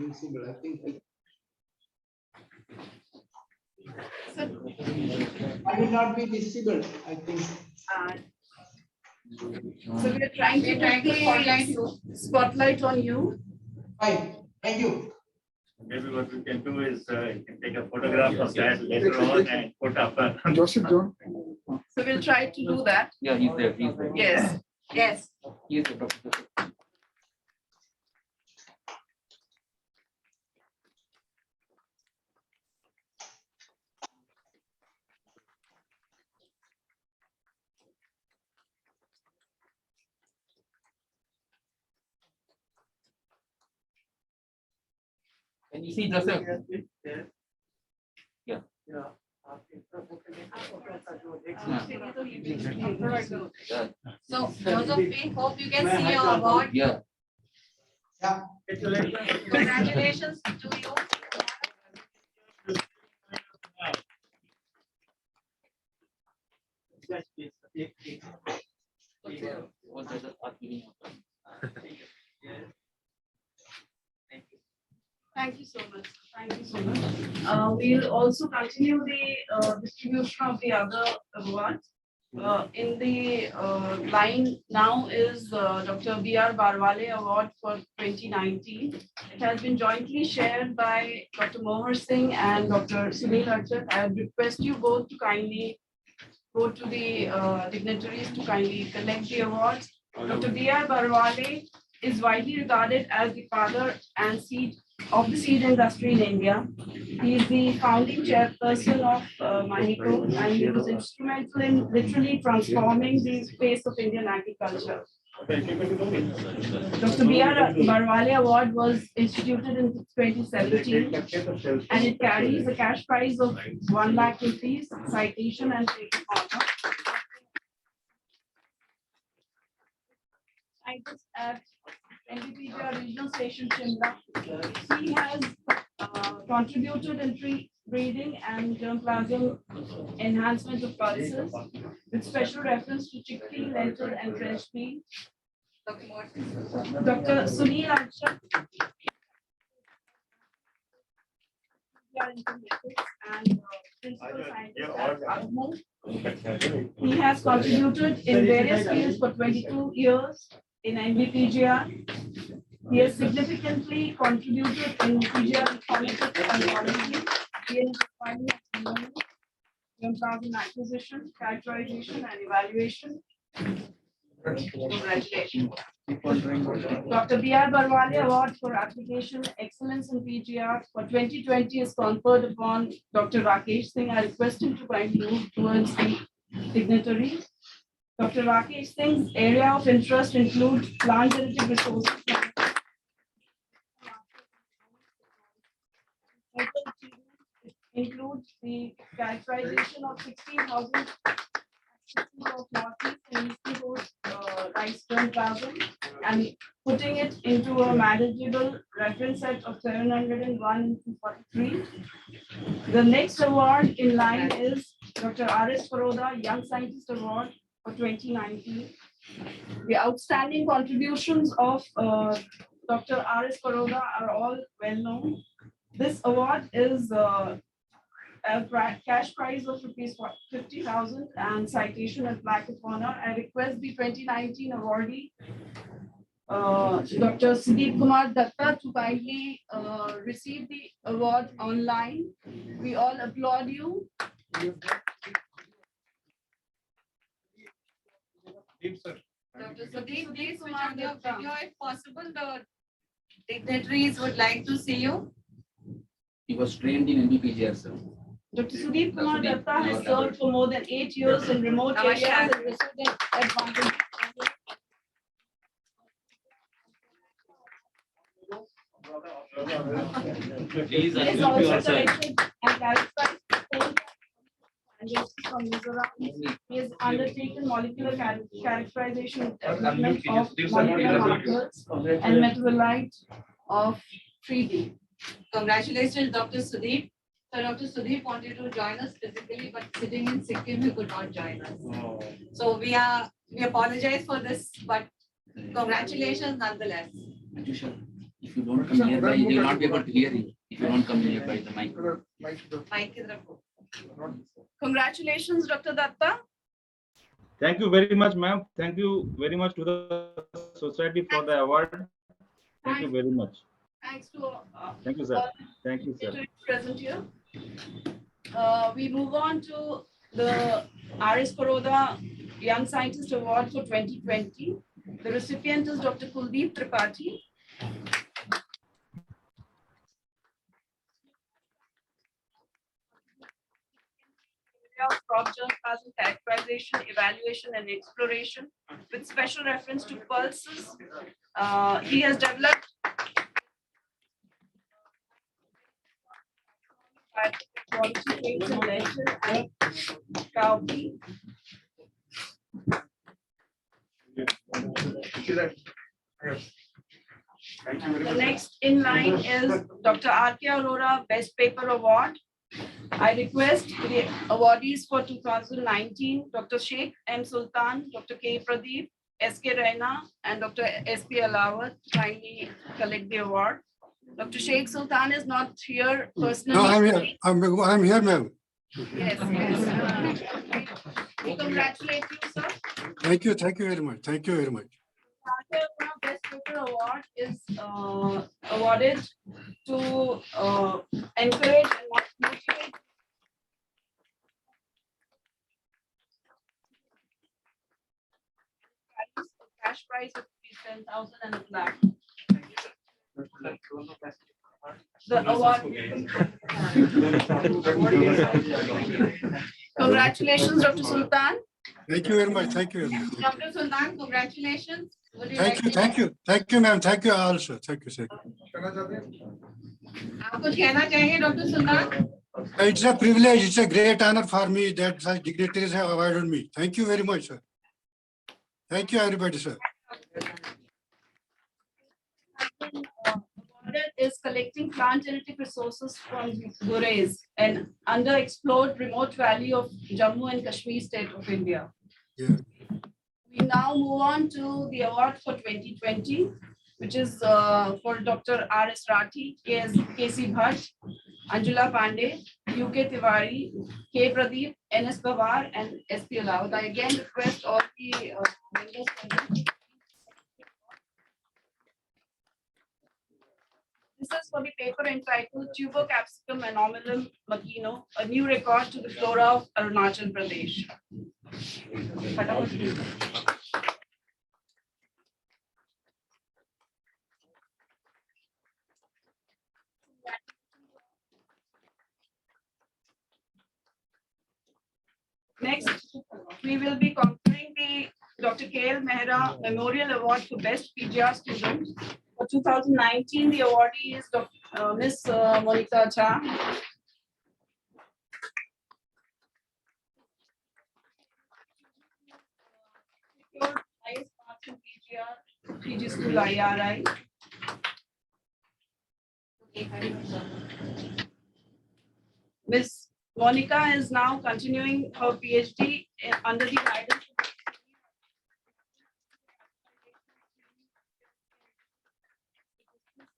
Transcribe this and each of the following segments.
visible. I think I will not be visible. I think. So we are trying to spotlight on you. Fine. Thank you. Maybe what we can do is you can take a photograph of that later on and put up. Joseph John. So we'll try to do that. Yeah, he's there. He's there. Yes. Yes. He is the doctor. Can you see Joseph? Yeah. So, Joseph, hope you can see your award. Yeah. Yeah. Congratulations to you. What does it mean? Thank you so much. Thank you so much. We'll also continue the distribution of the other awards. In the line now is Dr. B.R. Barwale Award for 2019. It has been jointly shared by Dr. Mohar Singh and Dr. Sunil Archat. I would request you both to kindly go to the dignitaries to kindly collect the awards. Dr. B.R. Barwale is widely regarded as the father and seed of the seed industry in India. He is the founding chairperson of Mahiko, and he was instrumental in literally transforming the space of Indian agriculture. Dr. B.R. Barwale Award was instituted in 2017, and it carries a cash prize of 1 lakh rupees, citation and take honor. Scientist at ISPGR Regional Station Shimla. He has contributed in tree breeding and germplasm enhancement of pulses with special reference to chickpea, lentil, and fresh pea. Dr. Sunil Archat and principal scientist at Agmo. He has contributed in various fields for 22 years in ISPGR. He has significantly contributed in PGR phonetics and biology, germplasm acquisition, characterization, and evaluation. Congratulations. Dr. B.R. Barwale Award for Application Excellence in PGR for 2020 is conferred upon Dr. Rakesh Singh. I request him to kindly move towards the dignitaries. Dr. Rakesh Singh's area of interest includes plant genetic resources, includes the characterization of 16,000 of northeast and east coast rice germplasm and putting it into a manageable reference set of 701 to 43. The next award in line is Dr. R.S. Paroda Young Scientist Award for 2019. The outstanding contributions of Dr. R.S. Paroda are all well known. This award is a cash prize of rupees 50,000 and citation and plaque of honor. I request the 2019 awardee, Dr. Sudeep Kumar Datta, to kindly receive the award online. We all applaud you. Dr. Sudeep, please switch on your video if possible. The dignitaries would like to see you. He was trained in NBPGR, sir. Dr. Sudeep Kumar Datta has served for more than 8 years in remote areas and resident advantage. Please He has unmute also yourself. collected and characterized from Mizoram. He has undertaken molecular characterization development of molecular markers and metabolite of 3D. Congratulations, Dr. Sudeep. So Dr. Sudeep wanted to join us physically, but sitting in Sikkim, he could not join us. So we apologize for this, but congratulations nonetheless. If you don't come nearby, you will not be able to hear you. If you don't come nearby the mic. Mic is रखो. Congratulations, Dr. Datta. Thank you very much, ma'am. Thank you very much to the society for the award. Thank you very much. Thanks to Thank you, sir. Thank you, sir. to present here. We move on to the R.S. Paroda Young Scientist Award for 2020. The recipient is Dr. Kuldeep Tripathi. Of crop germplasm characterization, evaluation, and exploration with special reference to pulses. He has developed quality traits in lentil and cowpea. The next in line is Dr. R.K. Arora Best Paper Award. I request the awardees for 2019, Dr. Sheikh M. Sultan, Dr. K. Pradeep, S.K. Raina, and Dr. S.P. Alawat kindly collect the award. Dr. Sheikh Sultan is not here personally. No, I'm here. I'm here, ma'am. Yes, we congratulate you, sir. Thank you very much. Thank you very much. Best Paper Award is awarded to encourage and motivate cash prize of 10,000 and a plaque. The award. Congratulations, Dr. Sultan. Thank you very much. Thank you very much. Dr. Sultan, congratulations. Would you Thank like you. to- Thank you. Thank you, ma'am. Thank you also. Thank you, sir. आप कुछ कहना चाहेंगे, Dr. Sultan? It's a privilege. It's a great honor for me that such dignitaries have awarded me. Thank you very much, sir. Thank you, everybody, sir. Awarded is collecting plant genetic resources from Gurez, an underexplored remote valley of Jammu and Kashmir state of India. Yeah. We now move on to the award for 2020, which is for Dr. R.S. Rathi, K.C. Bhatt, Anjula Pandey, U.K. Tiwari, K. Pradeep, N.S. Pawar, and S.P. Alawat. I again request all the members present. This is for the paper entitled Tuber Capsicum Anomalum Makino, a new record to the flora of Arunachal Pradesh. Next, we will be conferring the Dr. K.L. Mehra Memorial Award for Best PGR Student. For 2019, the awardee is Ms. Monica Cha. Secured highest marks in PGR, PG School IRI. Ms. Monica is now continuing her PhD under the guidance of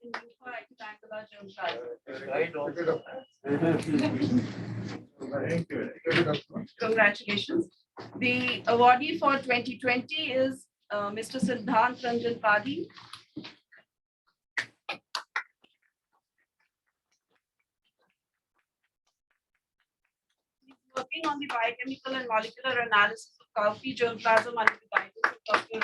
in Yupa Activangular germplasm. Congratulations. The awardee for 2020 is Mr. Siddhant Ranjan Padi. He's working on the biochemical and molecular analysis of cowpea germplasm under the guidance of Dr.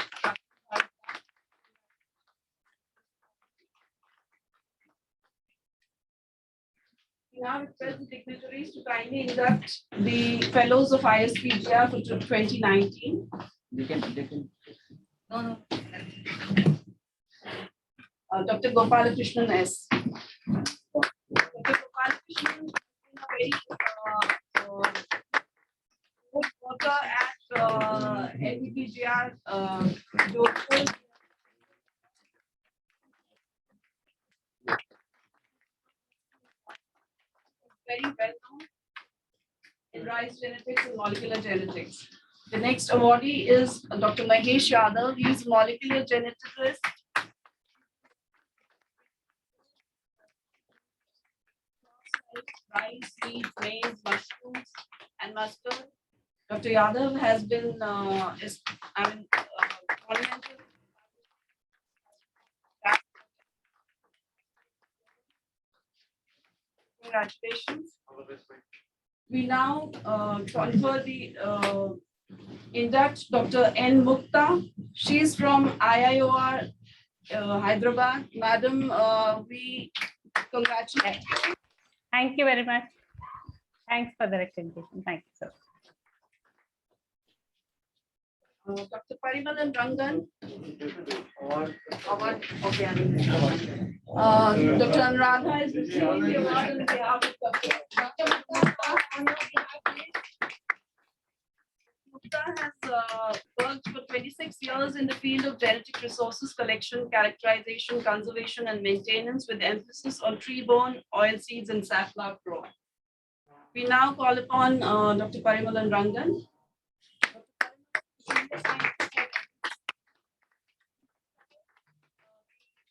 We now request the dignitaries to kindly induct the fellows of ISPGR for 2019. They can. No. Dr. Gopalakrishnan S. Dr. Gopalakrishnan is a very good worker at ISPGR. Jodhpur. Very well known in rice genetics and molecular genetics. The next awardee is Dr. Mahesh Yadav. He is molecular geneticist. olives, rice, wheat, maize, mushrooms, and mustard. Dr. Yadav has been, ornamental. Congratulations. We now confer the induct Dr. N. Mukta. She's from IIOR Hyderabad. Madam, we congratulate you. Thank you very much. Thanks for the recognition. Thank you, sir. Dr. Parimalan Rangan. Award. Okay. Dr. Anuradha is receiving the award on behalf of Dr. Mukta has worked for 26 years in the field of genetic resources collection, characterization, conservation, and maintenance with emphasis on tree-borne oilseeds and safflower growth. We now call upon Dr. Parimalan Rangan.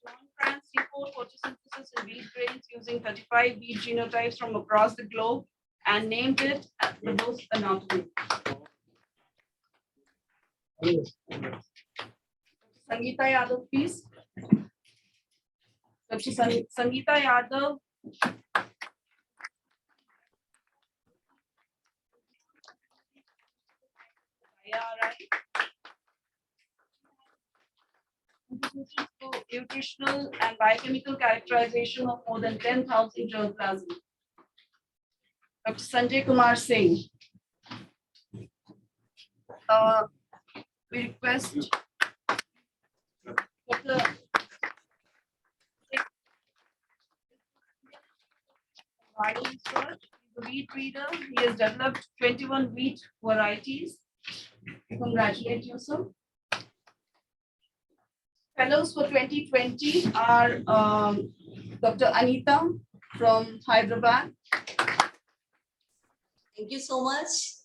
Non-trans C4 photosynthesis in wheat grains using 35 wheat genotypes from across the globe and named it as the most anatomy. Sangeeta Yadav, please. Dr. Sangeeta Yadav. Nutritional and biochemical characterization of more than 10,000 germplasm. Dr. Sanjay Kumar Singh. We request Dr. Research. He's a wheat breeder. He has developed 21 wheat varieties. Congratulate you, sir. Fellows for 2020 are Dr. Anita from Hyderabad. Thank you so much.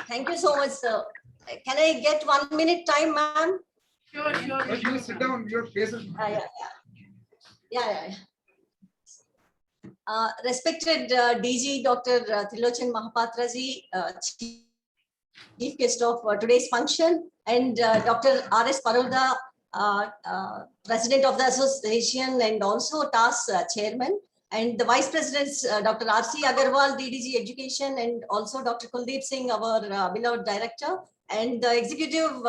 Thank you so much, sir. Can I get 1 minute time, ma'am? Sure. You sit down, your face is. Yeah. Respected DG Dr. Trilochan Mahapatra ji, Chief Guest of today's function, and Dr. R.S. Paroda, President of the Association and also TAS Chairman, and the Vice Presidents, Dr. R.C. Agarwal, DDG Education, and also Dr. Kuldeep Singh, our beloved Director, and the Executive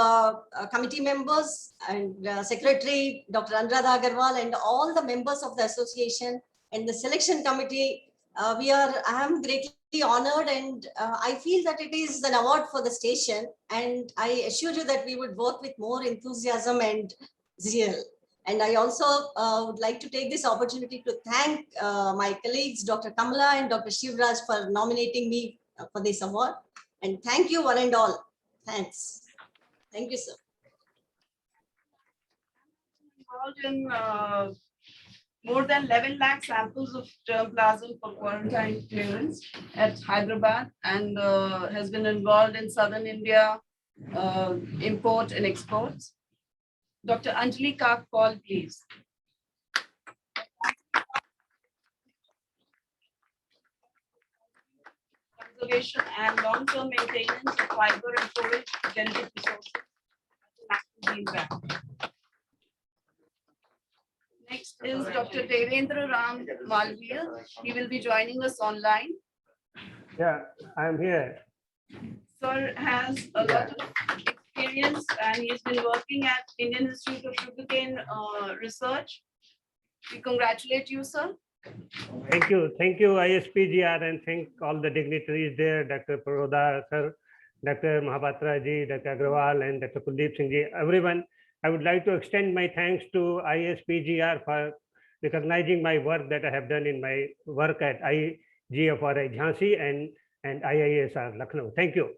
Committee members, and Secretary, Dr. Anuradha Agarwal, and all the members of the Association, and the Selection Committee. I am greatly honored, and I feel that it is an award for the station, and I assure you that we would work with more enthusiasm and zeal. And I also would like to take this opportunity to thank my colleagues, Dr. Kamala and Dr. Shivraj, for nominating me for this award. And thank you one and all. Thanks. Thank you, sir. Involved in more than 11 lakh samples of germplasm for quarantine clearance at Hyderabad, and has been involved in Southern India import and exports. Dr. Anjali Kakpal, please. Conservation and long-term maintenance of fiber and forage genetic resources at the National Green Bank. Next is Dr. Devendra Ram Malviya. He will be joining us online. Yeah, I'm here. Sir has a lot of experience and he's been working at Indian Institute of Sugarcane Research. We congratulate you, sir. Thank you, ISPGR, and thank all the dignitaries there, Dr. Paroda, sir, Dr. Mahapatra ji, Dr. Agrawal, and Dr. Kuldeep Singh ji, everyone. I would like to extend my thanks to ISPGR for recognizing my work that I have done in my work at IGFRI Jhansi and IISR Lucknow. Thank you.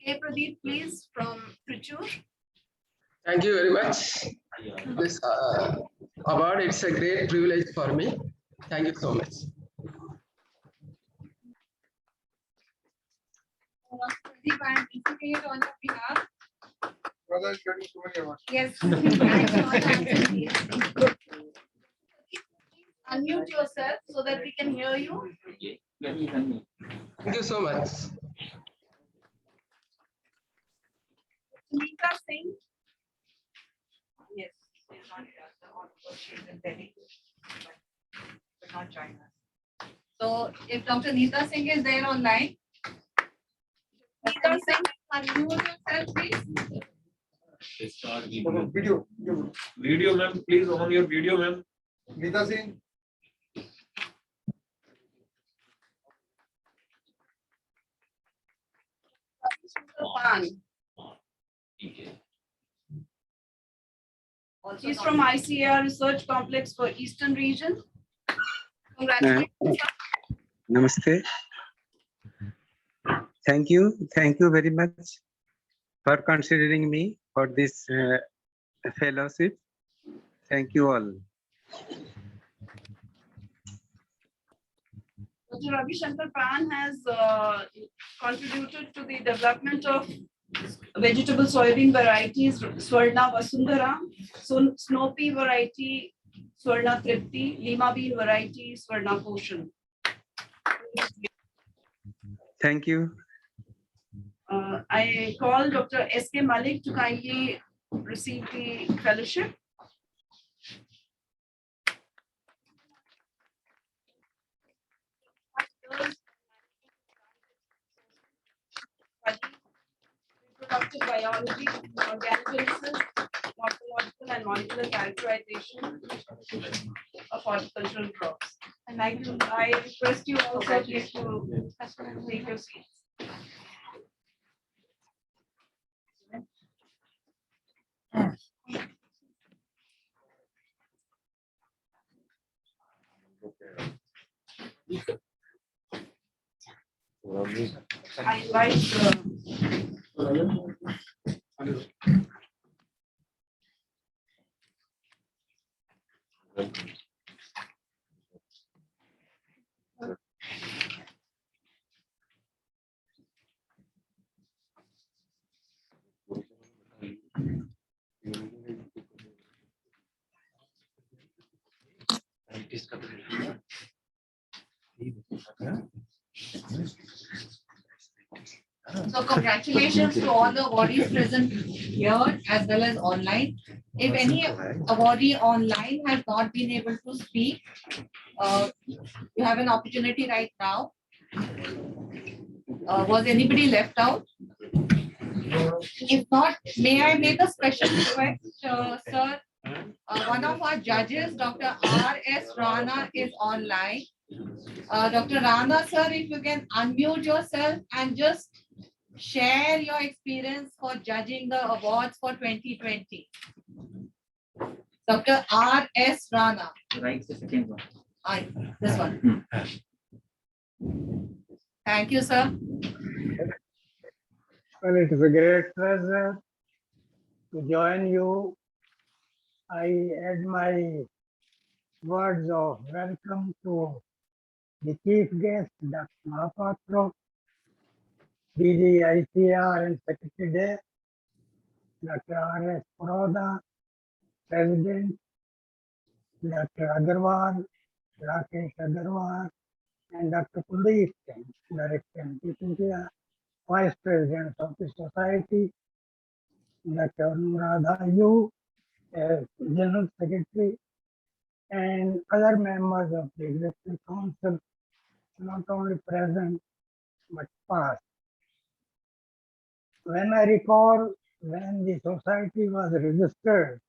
K. Pradeep, please, from Trichur. Thank you very much. This award, it's a great privilege for me. Thank you so much. Pradeep, I am receiving it on your behalf. brother is getting so many awards. Yes. Please unmute yourself so that we can hear you. Let me tell you. Thank you so much. Sunita Singh. Yes. She's not here. The honorable, she's in Delhi. But not join us. So if Dr. Neeta Singh is there online. Neeta Singh, unmute yourself, please. Video. Video, ma'am, please on your video, ma'am. Neeta Singh. Pan. She's from ICAR Research Complex for Eastern Region. Congratulations. Namaste. Thank you very much for considering me for this fellowship. Thank you all. Dr. Ravi Shankar Pan has contributed to the development of vegetable soybean varieties Swarna Vasundhara, Snowy variety Swarna Tripti, Lima bean variety Swarna Poshan. Thank you. I call Dr. S.K. Malik to kindly receive the fellowship. Reproductive biology, organogenesis, morphological and molecular characterization of horticultural crops. And I request you also to take your seats. I invite So congratulations to all the awardees present here as well as online. If any awardee online has not been able to speak, you have an opportunity right now. Was anybody left out? If not, may I make a special request, sir? One of our judges, Dr. R.S. Rana, is online. Dr. Rana, sir, if you can unmute yourself and just share your experience for judging the awards for 2020. Dr. R.S. Rana. Right, the second one. This one. Thank you, sir. Well, it is a great pleasure to join you. I add my words of welcome to the chief guest, Dr. Mahapatra, DG ICR and Secretary there, Dr. R.S. Paroda, President, Dr. Agarwal, Rakesh Agarwal, and Dr. Kuldeep Singh, Director ISPGR, Vice President of the Society, Dr. Anuradha Yu, General Secretary, and other members of the Executive Council, not only present but past. When I recall when the society was registered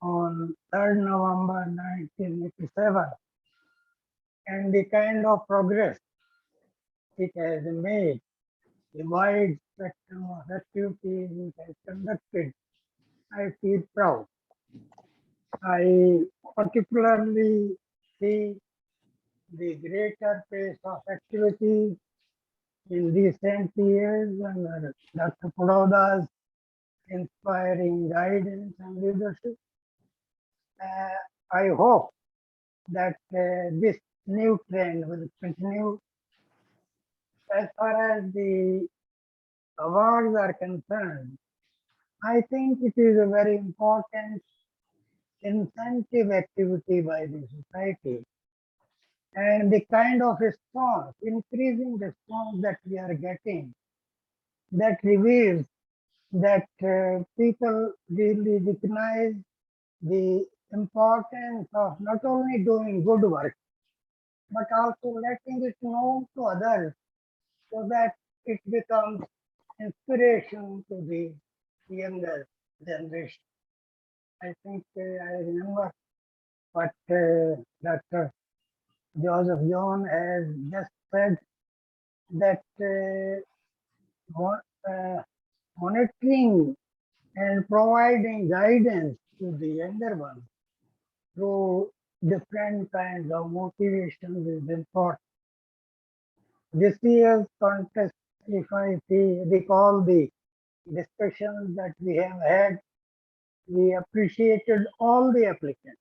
on 3rd November 1987, and the kind of progress it has made, the wide spectrum of activities it has conducted, I feel proud. I particularly see the greater pace of activities in recent years under Dr. Paroda's inspiring guidance and leadership. I hope that this new trend will continue. As far as the awards are concerned, I think it is a very important incentive activity by the society. And the kind of response, increasing response that we are getting, that reveals that people really recognize the importance of not only doing good work, but also letting it known to others so that it becomes inspiration to the younger generation. I think I remember what Dr. Joseph John has just said, that monitoring and providing guidance to the younger ones through different kinds of motivation is important. This year's contest, if I recall the discussions that we have had, we appreciated all the applicants.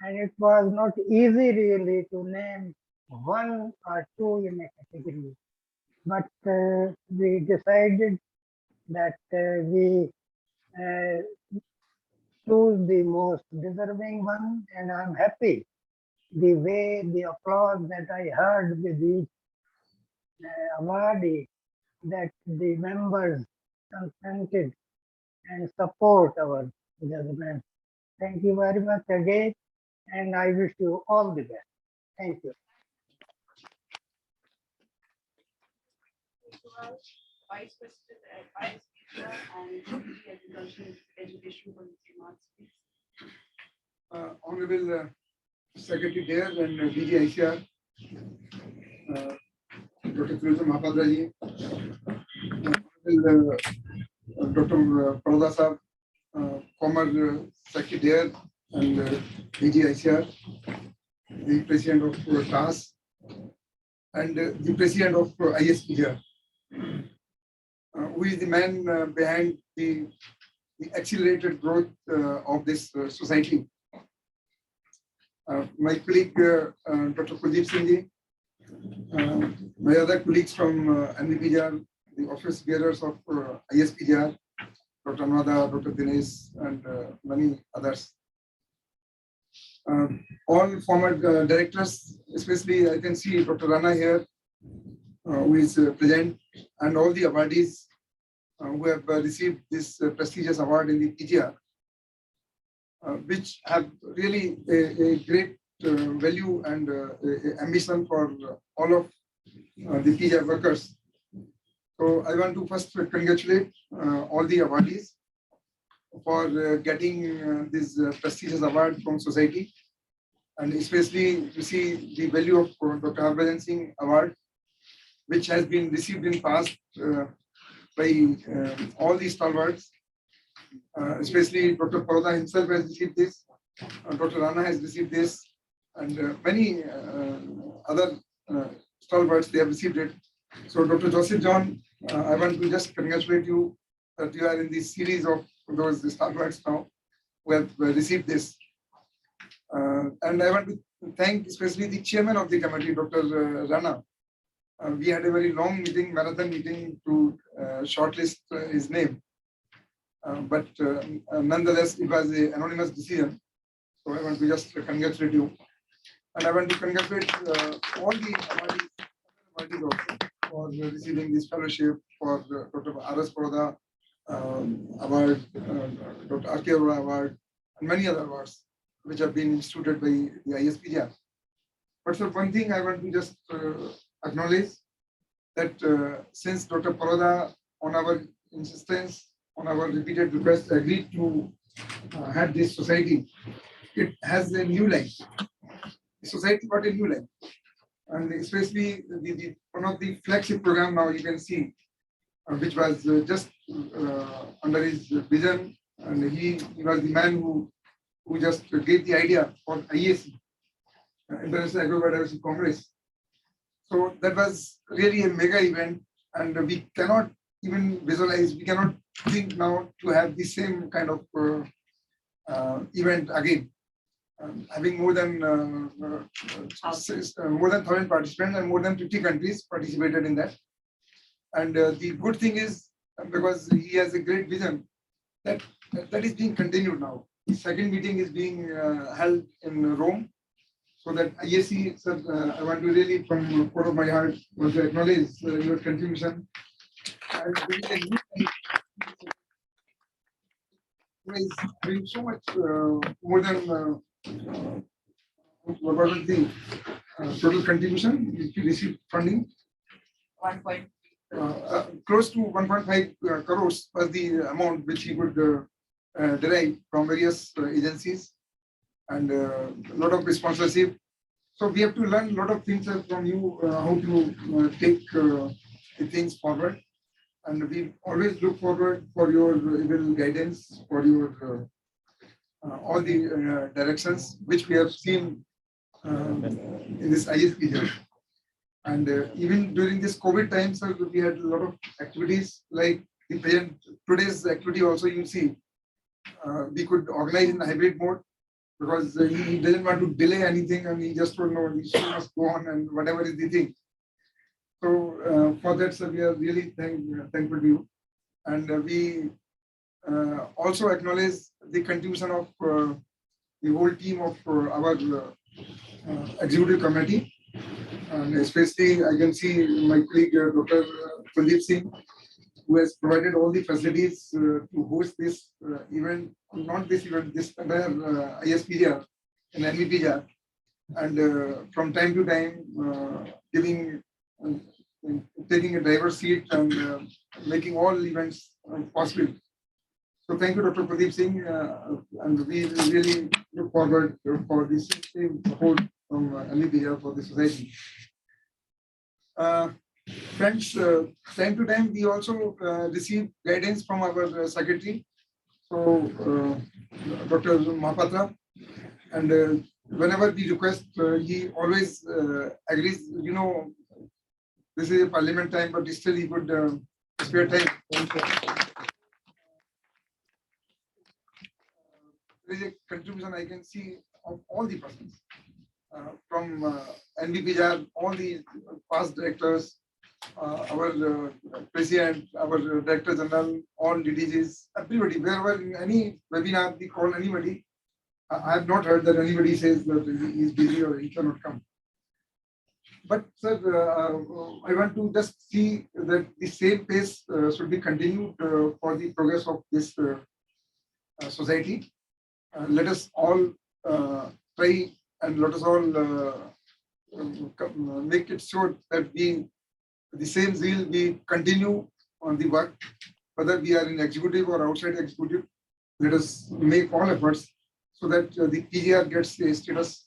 And it was not easy really to name one or two in a category. But we decided that we choose the most deserving one, and I'm happy the way the applause that I heard with each awardee, that the members consented and support our judgment. Thank you very much again, and I wish you all the best. Thank you. Vice President at ISPGR and Deputy Agricultural Education for his remarks, please. Honorable Secretary there and DG ICR, Dr. Tilochan Mahapatra ji, Honorable Dr. Paroda Sahab, former Secretary there and DG ICR, the President of TAS, and the President of ISPGR, who is the man behind the accelerated growth of this society. My colleague, Dr. Kuldeep Singh ji, my other colleagues from ISPGR, the office bearers of ISPGR, Dr. Anwada, Dr. Dinesh, and many others. All former directors, especially I can see Dr. Rana here, who is present, and all the awardees who have received this prestigious award in the PGR, which have really a great value and ambition for all of the PGR workers. So I want to first congratulate all the awardees for getting this prestigious award from society, and especially you see the value of Dr. Harbhajan Singh Award, which has been received in past by all the stalwarts, especially Dr. Paroda himself has received this, Dr. Rana has received this, and many other stalwarts, they have received it. So Dr. Joseph John, I want to just congratulate you that you are in this series of those stalwarts now who have received this. And I want to thank especially the chairman of the committee, Dr. Rana. We had a very long meeting, marathon meeting to shortlist his name. But nonetheless, it was an anonymous decision. So I want to just congratulate you. And I want to congratulate all the awardees also for receiving this fellowship, for Dr. R.S. Paroda award, Dr. R.K. Arora award, and many other awards which have been instituted by the ISPGR. But so one thing I want to just acknowledge that since Dr. Paroda, on our insistence, on our repeated request, agreed to have this society, it has a new life. The society got a new life. And especially one of the flagship program now you can see, which was just under his vision, and he was the man who just gave the idea for IAC, International Agro-Biodiversity Congress. So that was really a mega event, and we cannot even visualize, we cannot think now to have the same kind of event again. Having more than 1,000 participants and more than 50 countries participated in that. And the good thing is, because he has a great vision, that is being continued now. The second meeting is being held in Rome, so that ISC, sir, I want to really from the core of my heart want to acknowledge your contribution. And there is a new is doing so much more than what was the total contribution if you receive funding? 1 point. Close to 1.5 crores was the amount which he would derive from various agencies and a lot of sponsorship. So we have to learn a lot of things from you, how to take the things forward. And we always look forward for your able guidance, for your all the directions which we have seen in this ISPGR. And even during this COVID time, sir, we had a lot of activities like the present today's activity also you see. We could organize in hybrid mode because he doesn't want to delay anything and he just don't know the show must go on and whatever is the thing. So for that, sir, we are really thankful to you. And we also acknowledge the contribution of the whole team of our executive committee. And especially, I can see my colleague, Dr. Kuldeep Singh, who has provided all the facilities to host this event, not this event, this entire ISPGR and NVPGR. And from time to time, giving, taking a driver's seat and making all events possible. So thank you, Dr. Pradeep Singh, and we really look forward for this support from NVPGR for the society. Friends, time to time we also receive guidance from our secretary, so Dr. Mahapatra, and whenever we request, he always agrees. You know, this is a parliament time, but still he could spare time. There is a contribution I can see of all the persons from NVPGR, all the past directors, our president, our director general, all DDGs, everybody, wherever in any webinar we call anybody, I have not heard that anybody says that he is busy or he cannot come. But sir, I want to just see that the same pace should be continued for the progress of this society. Let us all try and let us all make it sure that we, the same zeal, we continue on the work, whether we are in executive or outside executive. Let us make all efforts so that the PGR gets a status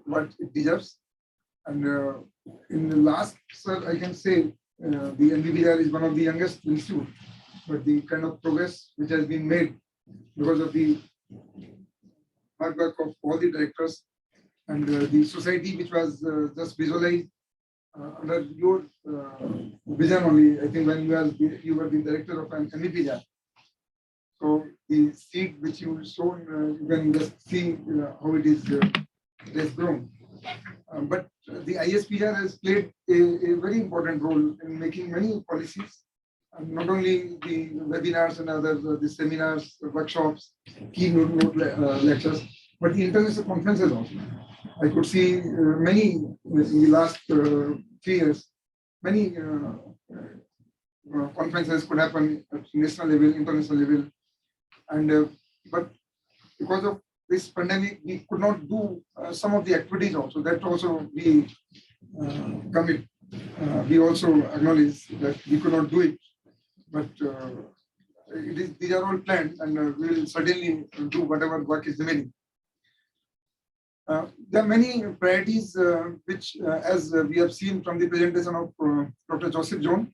what it deserves. And in the last, sir, I can say the NVPGR is one of the youngest institutes, but the kind of progress which has been made because of the hard work of all the directors and the society which was just visualized under your vision only. I think when you were the director of an NVPGR. So the seed which you sown, you can just see how it has grown. But the ISPGR has played a very important role in making many policies, not only the webinars and other the seminars, the workshops, keynote lectures, but the international conferences also. I could see many in the last 3 years, many conferences could happen at national level, international level, and but because of this pandemic, we could not do some of the activities also. That also we commit. We also acknowledge that we could not do it, but these are all planned, and we will certainly do whatever work is remaining. There are many priorities which, as we have seen from the presentation of Dr. Joseph John,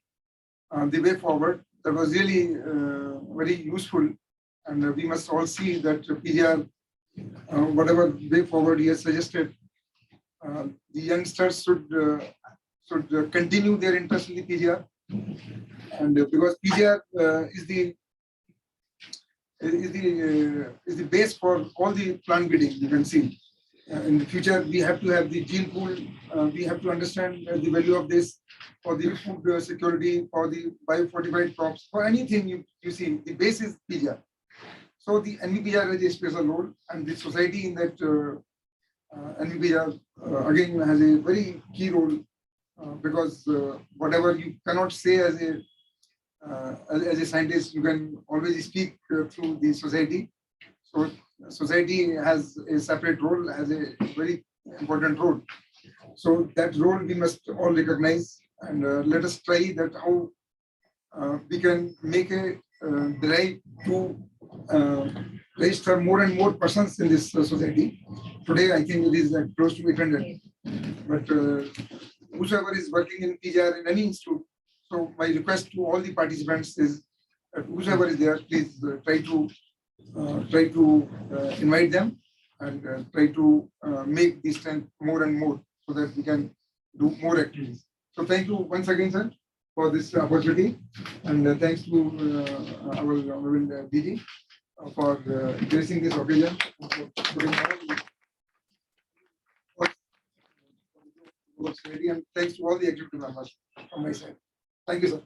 the way forward, that was really very useful, and we must all see that PGR, whatever way forward he has suggested, the youngsters should continue their interest in the PGR, and because PGR is the base for all the plant breeding. You can see in the future, we have to have the gene pool. We have to understand the value of this for the food security, for the biofortified crops, for anything you see. The base is PGR. So the NVPR has a special role, and the society in that NVPR again has a very key role because whatever you cannot say as a scientist, you can always speak through the society. So society has a separate role, has a very important role. So that role we must all recognize, and let us try that how we can make a drive to register more and more persons in this society. Today, I think it is close to 800. But whosoever is working in PGR in any institute, so my request to all the participants is that whosoever is there, please try to invite them and try to make this strength more and more so that we can do more activities. So thank you once again, sir, for this opportunity, and thanks to our honorable DG for gracing this occasion. And thanks to all the executive members from my side. Thank you, sir.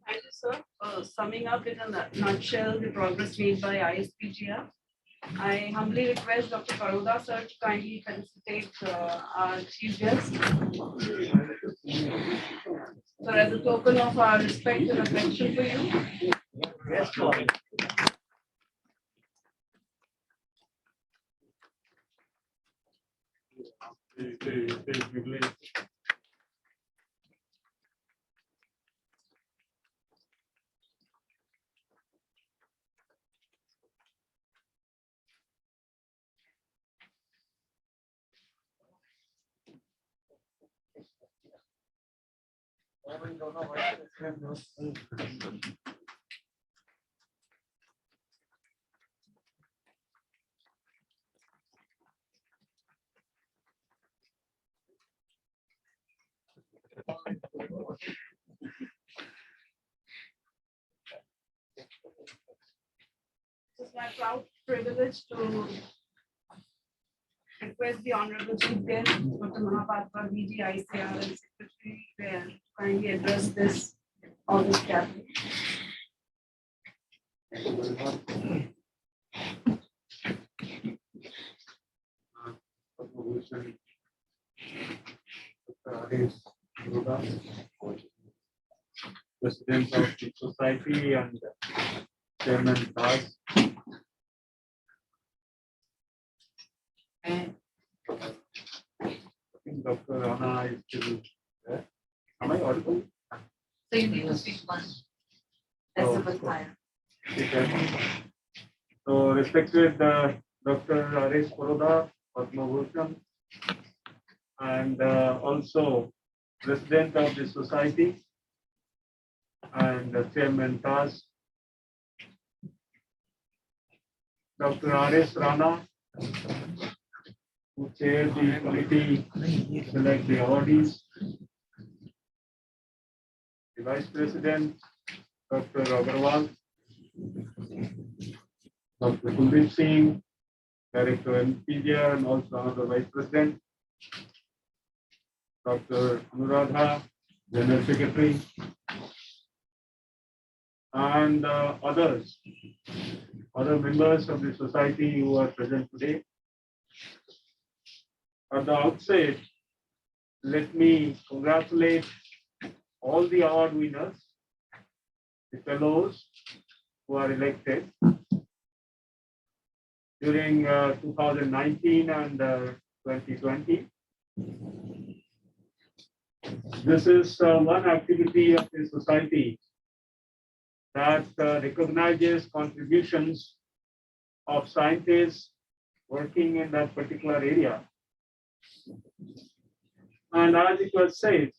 Thank you, sir. Summing up in a nutshell, the progress made by ISPGR. I humbly request Dr. Paroda, sir, to kindly felicitate our chief guest. So as a token of our respect and affection for you. Yes, sir. It's my proud privilege to request the Honorable Chief Guest, Dr. Mahapatra, DG, ICR, and Secretary, to kindly address this August gathering. President of the society and Chairman Das. I think Dr. Rana is still there. Am I audible? So you need to speak one. Decibel higher. Okay. So respected Dr. R.S. Paroda, Padma Bhushan, and also President of the society and Chairman TAS, Dr. R.S. Rana, who chaired the committee to select the awardees, the Vice President, Dr. Agarwal, Dr. Kuldeep Singh, Director NPGR and also another Vice President, Dr. Anuradha, General Secretary, and other members of the society who are present today. At the outset, let me congratulate all the award winners, the fellows who are elected during 2019 and 2020. This is one activity of the society that recognizes contributions of scientists working in that particular area. And as it was said,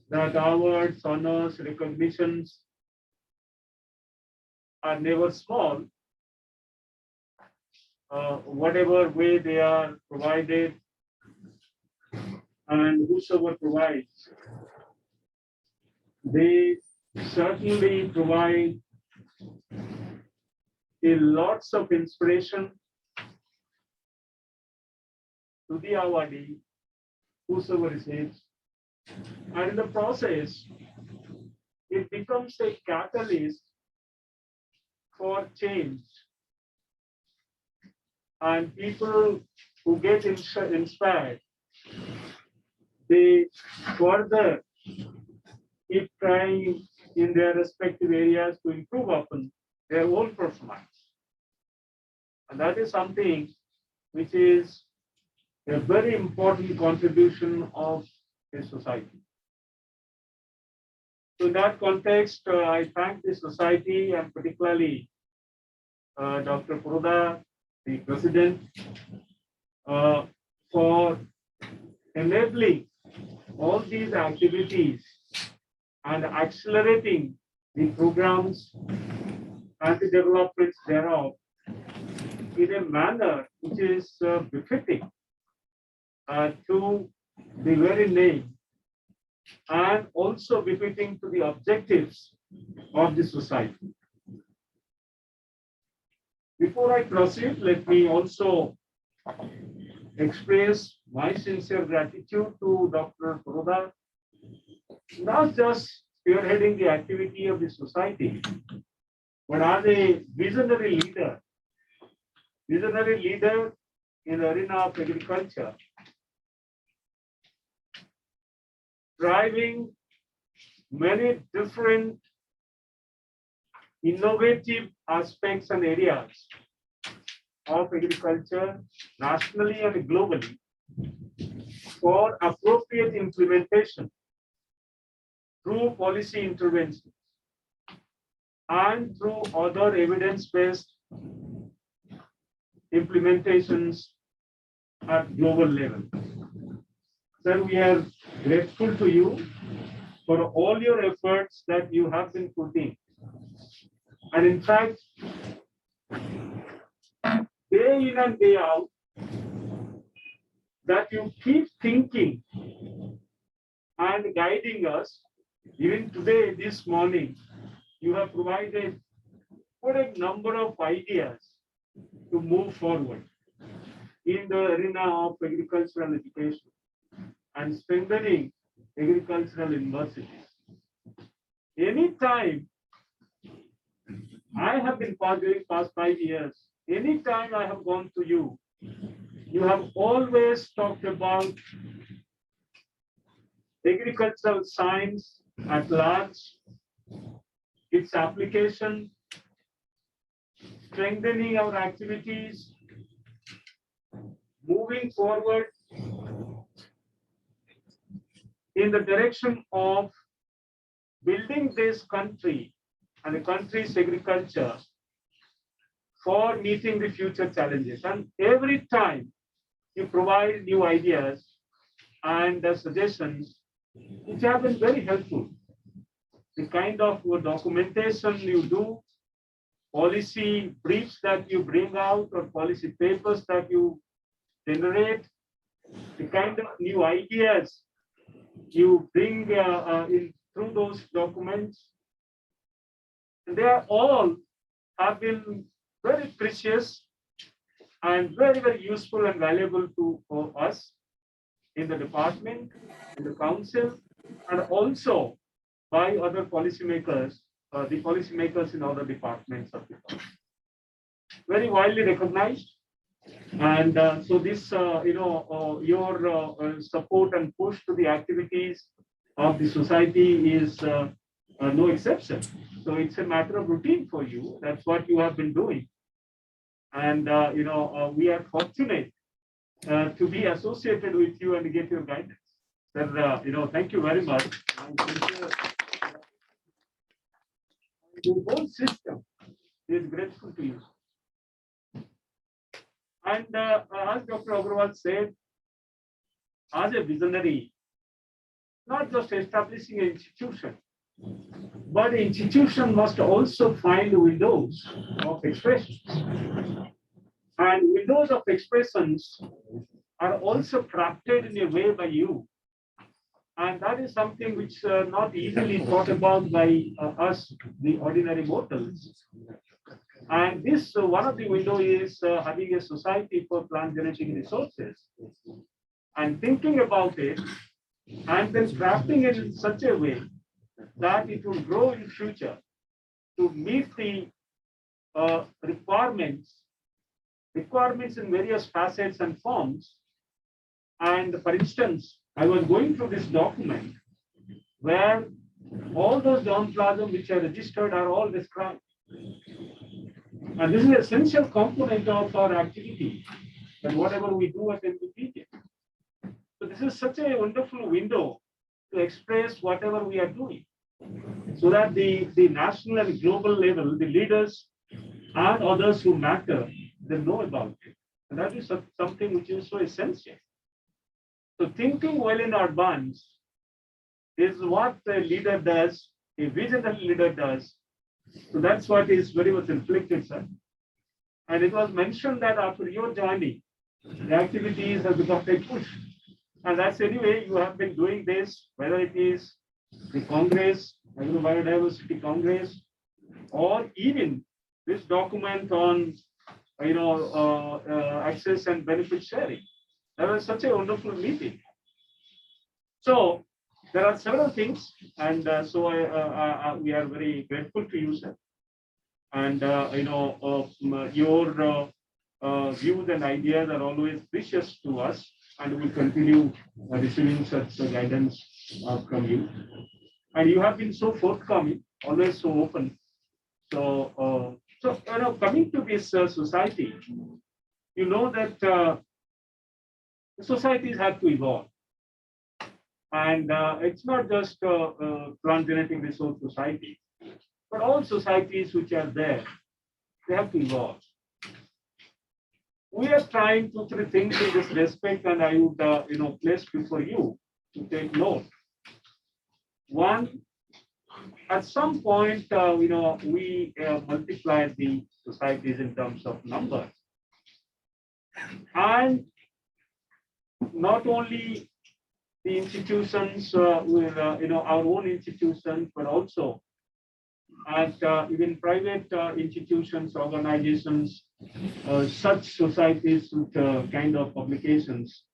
that awards, honors, recognitions are never small. Whatever way they are provided, and whosoever provides, they certainly provide a lots of inspiration to the awardee, whosoever receives. And in the process, it becomes a catalyst for change. And people who get inspired, they further keep trying in their respective areas to improve upon their own performance. And that is something which is a very important contribution of a society. So in that context, I thank the society and particularly Dr. Puroda, the president, for enabling all these activities and accelerating the programs and the developments thereof in a manner which is befitting to the very name and also befitting to the objectives of the society. Before I proceed, let me also express my sincere gratitude to Dr. Puroda, not just spearheading the activity of the society, but as a visionary leader in the arena of agriculture, driving many different innovative aspects and areas of agriculture nationally and globally for appropriate implementation through policy interventions and through other evidence-based implementations at global level. Sir, we are grateful to you for all your efforts that you have been putting. And in fact, day in and day out, that you keep thinking and guiding us. Even today, this morning, you have provided quite a number of ideas to move forward in the arena of agricultural education and strengthening agricultural universities. Anytime I have been during past 5 years, anytime I have gone to you, you have always talked about agricultural science at large, its application, strengthening our activities, moving forward in the direction of building this country and the country's agriculture for meeting the future challenges. And every time you provide new ideas and suggestions, which have been very helpful. The kind of documentation you do, policy briefs that you bring out or policy papers that you generate, the kind of new ideas you bring in through those documents, they are all have been very precious and very, very useful and valuable to us in the department, in the council, and also by other policymakers, the policymakers in other departments of the country. Very widely recognized. And so this, your support and push to the activities of the society is no exception. So it's a matter of routine for you. That's what you have been doing. And, we are fortunate to be associated with you and get your guidance. Sir, thank you very much. The whole system is grateful to you. And as Dr. Agrawal said, as a visionary, not just establishing an institution, but the institution must also find windows of expressions. And windows of expressions are also crafted in a way by you. And that is something which not easily thought about by us, the ordinary mortals. And this one of the window is having a society for plant genetic resources and thinking about it and then crafting it in such a way that it will grow in future to meet the requirements in various facets and forms. And for instance, I was going through this document where all those germplasm which are registered are all described. And this is an essential component of our activity and whatever we do at NPPJ. So this is such a wonderful window to express whatever we are doing so that the national and global level, the leaders and others who matter, they know about it. And that is something which is so essential. So thinking well in advance is what the leader does, a visionary leader does. So that's what is very much reflected, sir. And it was mentioned that after your joining, the activities have got a push. And that's anyway, you have been doing this, whether it is the Congress, Biodiversity Congress, or even this document on, access and benefit sharing. That was such a wonderful meeting. So there are several things, and so we are very grateful to you, sir. And your views and ideas are always precious to us, and we will continue receiving such guidance from you. And you have been so forthcoming, always so open. So, coming to this society, you know that the societies have to evolve. And it's not just plant genetic resource society, but all societies which are there, they have to evolve. We are trying to three things in this respect, and I would place before you to take note. One, at some point, we multiply the societies in terms of numbers, and not only the institutions with our own institutions, but also at even private institutions, organizations, such societies with kind of publications.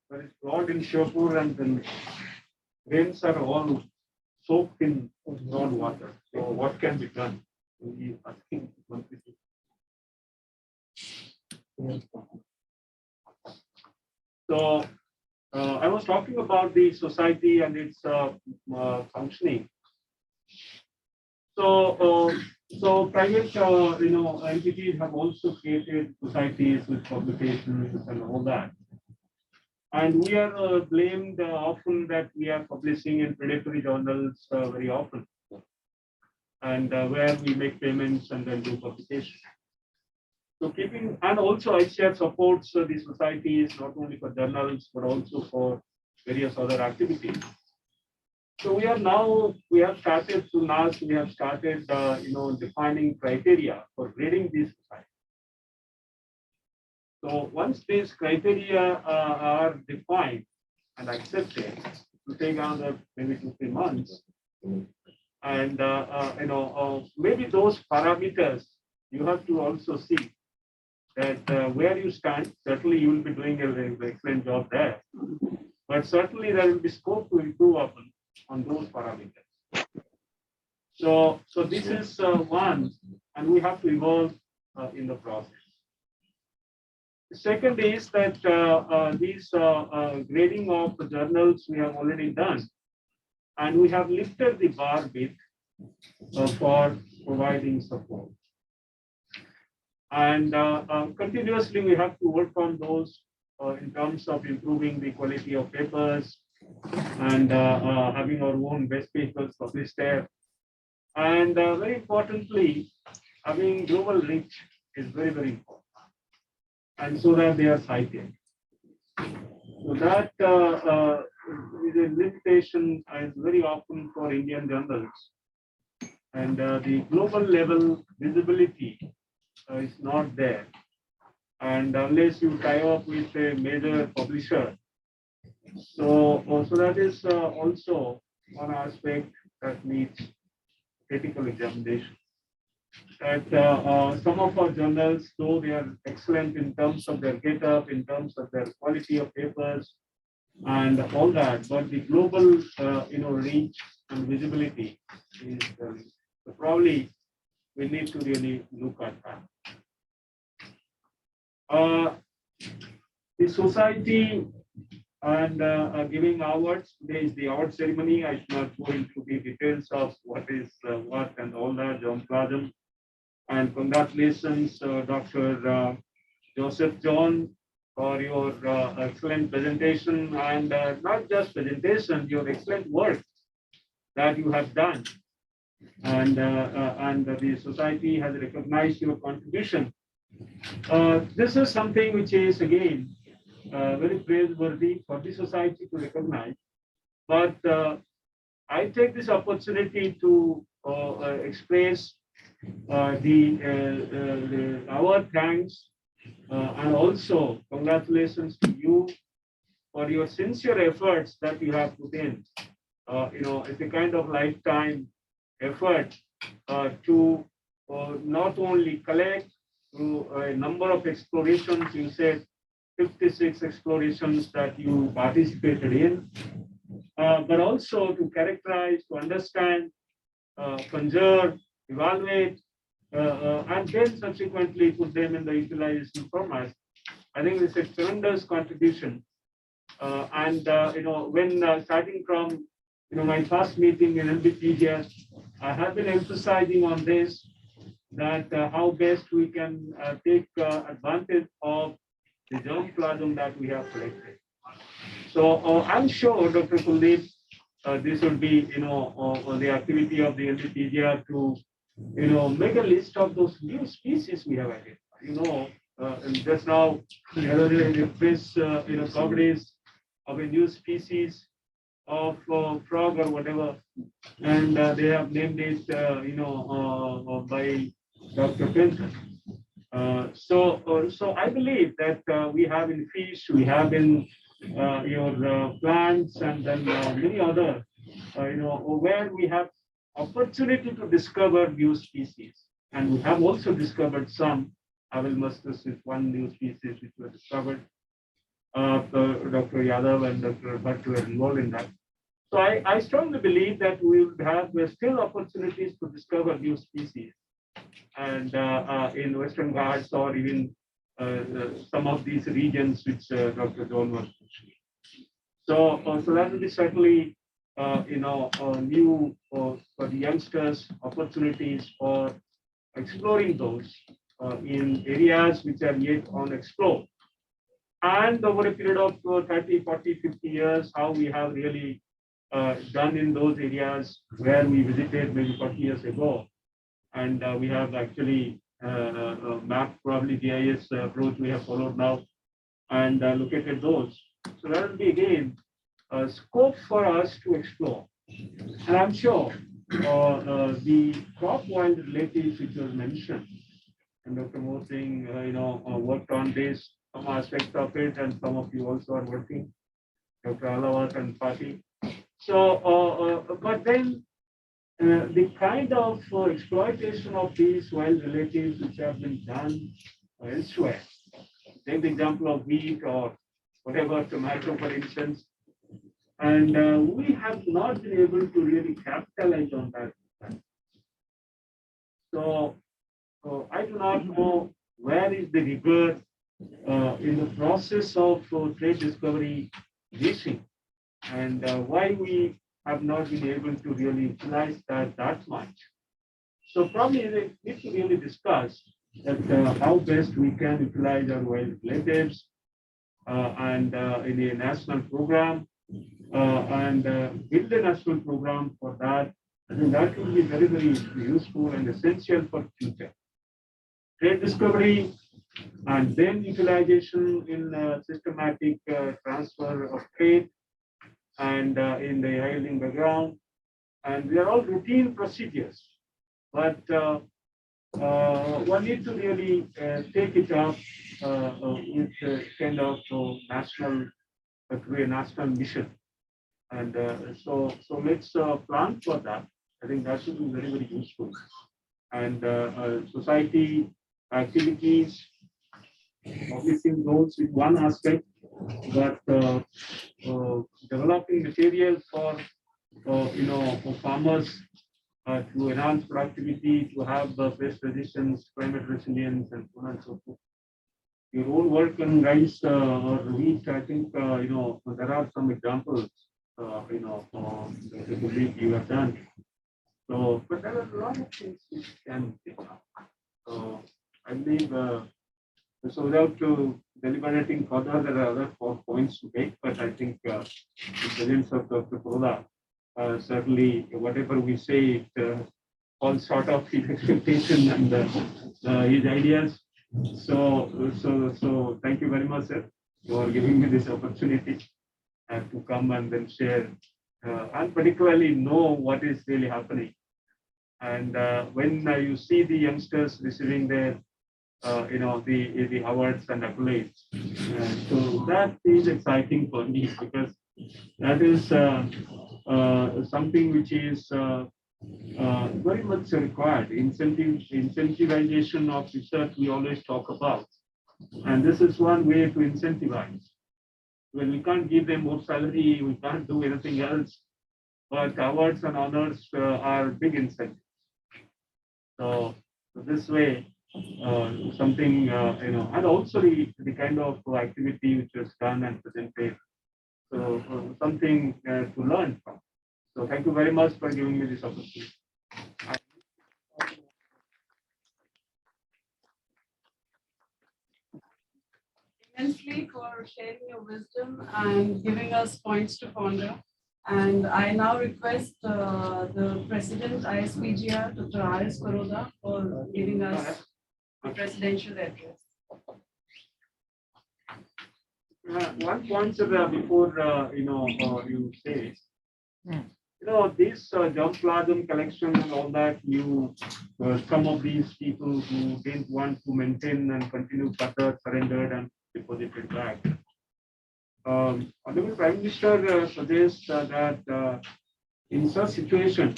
There is flood in Shirpur, and then rains are all soaked in broad water. So what can be done? We are asking So I was talking about the society and its functioning. So So private, entities have also created societies with publications and all that. And we are blamed often that we are publishing in predatory journals very often, and where we make payments and then do publication. So keeping, and also ICR supports the societies not only for journals, but also for various other activities. So we have started defining criteria for grading these societies. So once these criteria are defined and accepted, it will take another maybe 2-3 months. And maybe those parameters you have to also see that where you stand. Certainly you will be doing an excellent job there, but certainly there will be scope to improve on those parameters. So this is one, and we have to evolve in the process. The second is that these grading of the journals we have already done, and we have lifted the bar bit for providing support. And continuously we have to work on those in terms of improving the quality of papers and having our own best papers published there. And very importantly, having global reach is very, very important. And so that they are cited. So that is a limitation is very often for Indian journals. And the global level visibility is not there. And unless you tie up with a major publisher. So that is also one aspect that needs critical examination. That some of our journals, though they are excellent in terms of their get-up, in terms of their quality of papers, and all that, but the global, reach and visibility is so probably we need to really look at that. The society and giving awards. Today is the award ceremony. I should not go into the details of what is what and all that, John Plasm. And congratulations, Dr. Joseph John, for your excellent presentation, and not just presentation, your excellent work that you have done. And the society has recognized your contribution. This is something which is, again, very praiseworthy for the society to recognize. But I take this opportunity to express our thanks and also congratulations to you for your sincere efforts that you have put in. It's a kind of lifetime effort to not only collect through a number of explorations. You said 56 explorations that you participated in, but also to characterize, to understand, conserve, evaluate, and then subsequently put them in the utilization format. I think it's a tremendous contribution. When starting from my first meeting in ISPGR, I have been emphasizing on this, that how best we can take advantage of the germplasm that we have collected. So I'm sure, Dr. Kuldeep, this would be, the activity of the ISPGR to, make a list of those new species we have identified. And just now, the other day, the press, coverage of a new species of frog or whatever, and they have named it, by Dr. Penton. So I believe that we have in fish, we have in your plants, and then many other, where we have opportunity to discover new species. And we have also discovered some. Avel muscus is one new species which was discovered. Dr. Yadav and Dr. Bhatt were involved in that. So I strongly believe that we will have still opportunities to discover new species, and in Western Ghats or even some of these regions which Dr. John was mentioning. So that will be certainly new for the youngsters, opportunities for exploring those in areas which are yet unexplored. And over a period of 30, 40, 50 years, how we have really done in those areas where we visited maybe 40 years ago. And we have actually mapped probably GIS approach we have followed now and located those. So that will be again a scope for us to explore. And I'm sure the crop wild relatives which was mentioned, and Dr. Mo Singh, worked on this, some aspects of it, and some of you also are working, Dr. Alawat and Fatih. So, but then the kind of exploitation of these wild relatives which have been done elsewhere, take the example of wheat or whatever, tomato, for instance, and we have not been able to really capitalize on that. So I do not know where is the rigor in the process of trade discovery missing, and why we have not been able to really utilize that much. So probably we need to really discuss that how best we can utilize our wild relatives and in a national program and build a national program for that. I think that will be very, very useful and essential for future trade discovery, and then utilization in systematic transfer of trade and in the yielding background. And they are all routine procedures, but one need to really take it up with kind of national, to a national mission. And so let's plan for that. I think that should be very, very useful. And society activities, publishing those is one aspect, but developing materials for for farmers to enhance productivity, to have pest resistance, climate resilience, and so on and so forth. Your own work on rice or wheat, I think there are some examples that you have done. So, but there are a lot of things which can be done. So I believe so without deliberating further, there are other 4 points to make, but I think the presence of Dr. Poroda, certainly whatever we say, it falls short of his expectation and his ideas. So thank you very much, sir, for giving me this opportunity to come and then share and particularly know what is really happening. And when you see the youngsters receiving their the awards and accolades. So that is exciting for me because that is something which is very much required. Incentivization of research we always talk about. And this is one way to incentivize. When we can't give them more salary, we can't do anything else. But awards and honors are big incentives. So this way, something and also the kind of activity which was done and presented, so something to learn from. So thank you very much for giving me this opportunity. Immensely for sharing your wisdom and giving us points to ponder. And I now request the President ISPGR, Dr. R.S. Baroda, for giving us a presidential address. One point before you say, this germplasm collection and all that, some of these people who didn't want to maintain and continue further surrendered and deposited back. Honorable Prime Minister suggests that in such situation,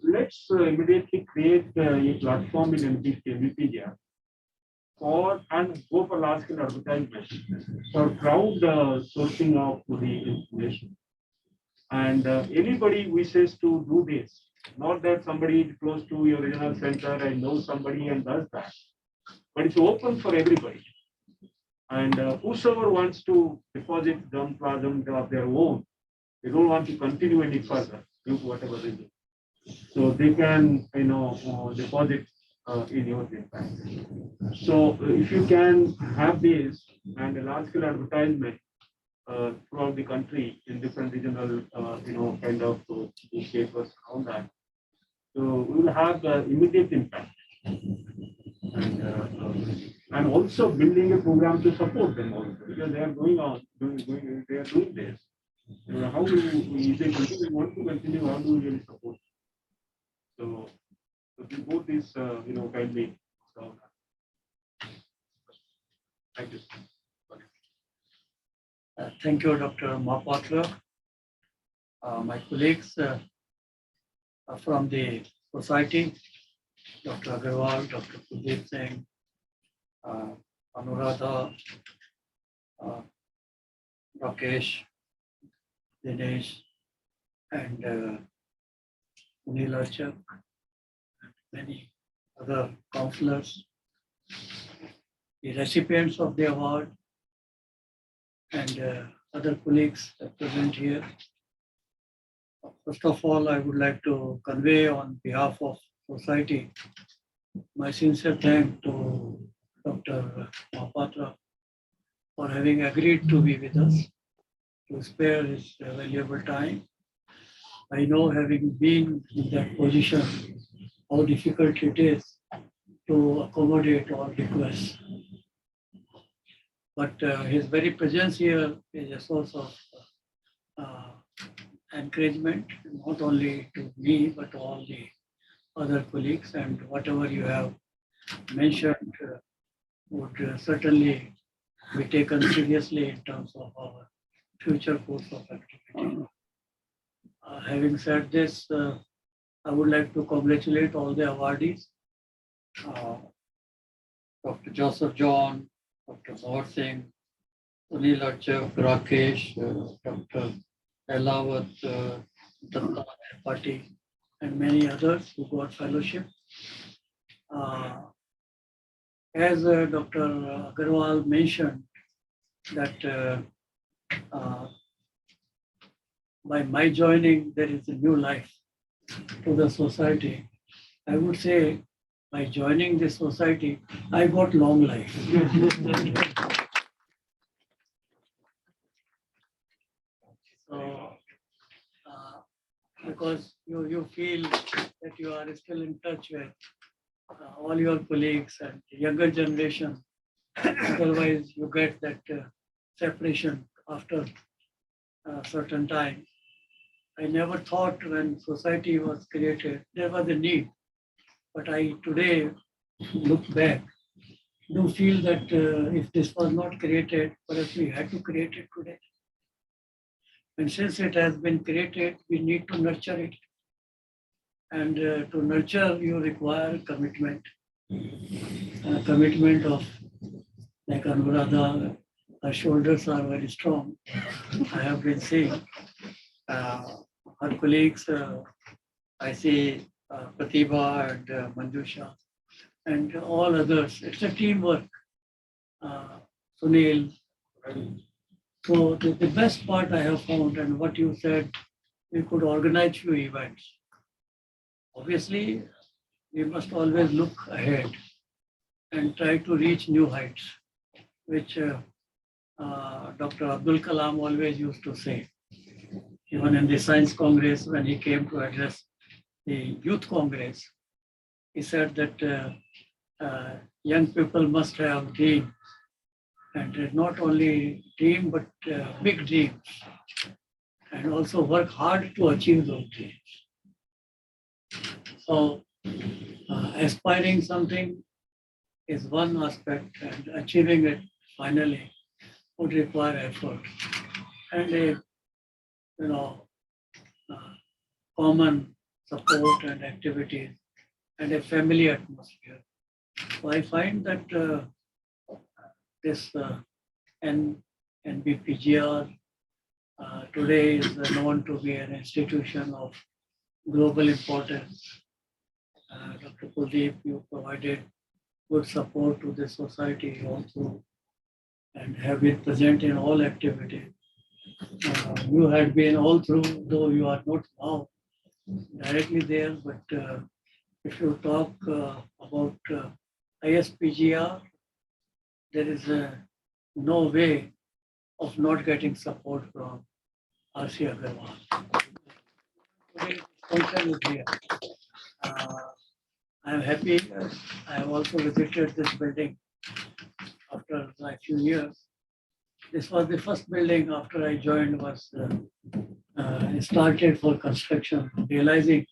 let's immediately create a platform in ISPGR for and go for large scale advertisement for crowd sourcing of the information. And anybody wishes to do this, not that somebody is close to your regional center and knows somebody and does that, but it's open for everybody. And whosoever wants to deposit germplasm of their own, they don't want to continue any further due to whatever reason. So they can, deposit in your bank. So if you can have this and a large scale advertisement throughout the country in different regional, kind of newspapers around that, so we will have immediate impact. And also building a program to support them also, because they are they are doing this. How do we, if they continue, want to continue, how do we really support? So we both this, kindly. So, thank you. Thank you, Dr. Mahapatra. My colleagues from the society, Dr. Agarwal, Dr. Kuldeep Singh, Anuradha, Rakesh, Dinesh, and Sunil Archak, and many other counselors, the recipients of the award, and other colleagues present here. First of all, I would like to convey on behalf of society my sincere thanks to Dr. Mahapatra for having agreed to be with us, to spare his valuable time. I know, having been in that position, how difficult it is to accommodate all requests. But his very presence here is a source of encouragement, not only to me, but to all the other colleagues, and whatever you have mentioned would certainly be taken seriously in terms of our future course of activity. Having said this, I would like to congratulate all the awardees, Dr. Joseph John, Dr. Mohar Singh, Sunil Archak, Rakesh, Dr. Elawat, Datta Pati, and many others who got fellowship. As Dr. Agarwal mentioned, that by my joining, there is a new life to the society. I would say, by joining this society, I got long life. So, because you feel that you are still in touch with all your colleagues and the younger generation. Otherwise, you get that separation after a certain time. I never thought when society was created, there was a need. But I today look back, do feel that if this was not created, perhaps we had to create it today. And since it has been created, we need to nurture it. And to nurture, you require commitment. Commitment of, like Anuradha, her shoulders are very strong. I have been seeing her colleagues, I see Pratibha and Manjusha and all others. It's a teamwork. Sunil. So the best part I have found, and what you said, we could organize few events. Obviously, we must always look ahead and try to reach new heights, which Dr. Abdul Kalam always used to say. Even in the Science Congress, when he came to address the Youth Congress, he said that young people must have dreams, and not only dream, but big dreams, and also work hard to achieve those dreams. So aspiring something is one aspect, and achieving it finally would require effort and a common support and activities and a family atmosphere. So I find that this NBPGR today is known to be an institution of global importance. Dr. Kuldeep, you provided good support to the society also and have been present in all activities. You had been all through, though you are not now directly there, but if you talk about ISPGR, there is no way of not getting support from RC Agarwal. Today, function is here. I am happy. I have also visited this building after a few years. This was the first building after I joined was started for construction, realizing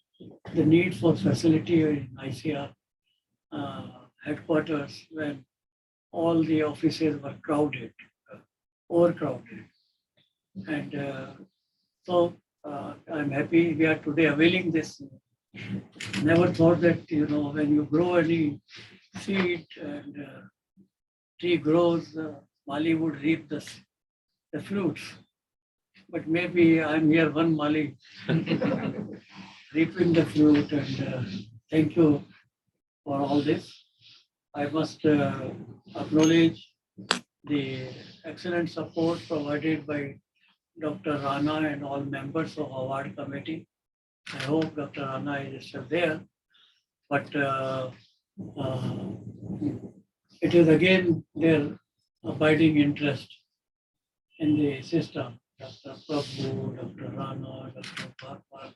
the need for facility in ICR headquarters when all the offices were crowded, overcrowded. And so I'm happy we are today availing this. Never thought that, when you grow any seed and tree grows, Mali would reap the fruits. But maybe I'm here one Mali reaping the fruit, and thank you for all this. I must acknowledge the excellent support provided by Dr. Rana and all members of award committee. I hope Dr. Rana is still there, but it is again their abiding interest in the system. Dr. Prabhu, Dr. Rana, Dr. Parpar,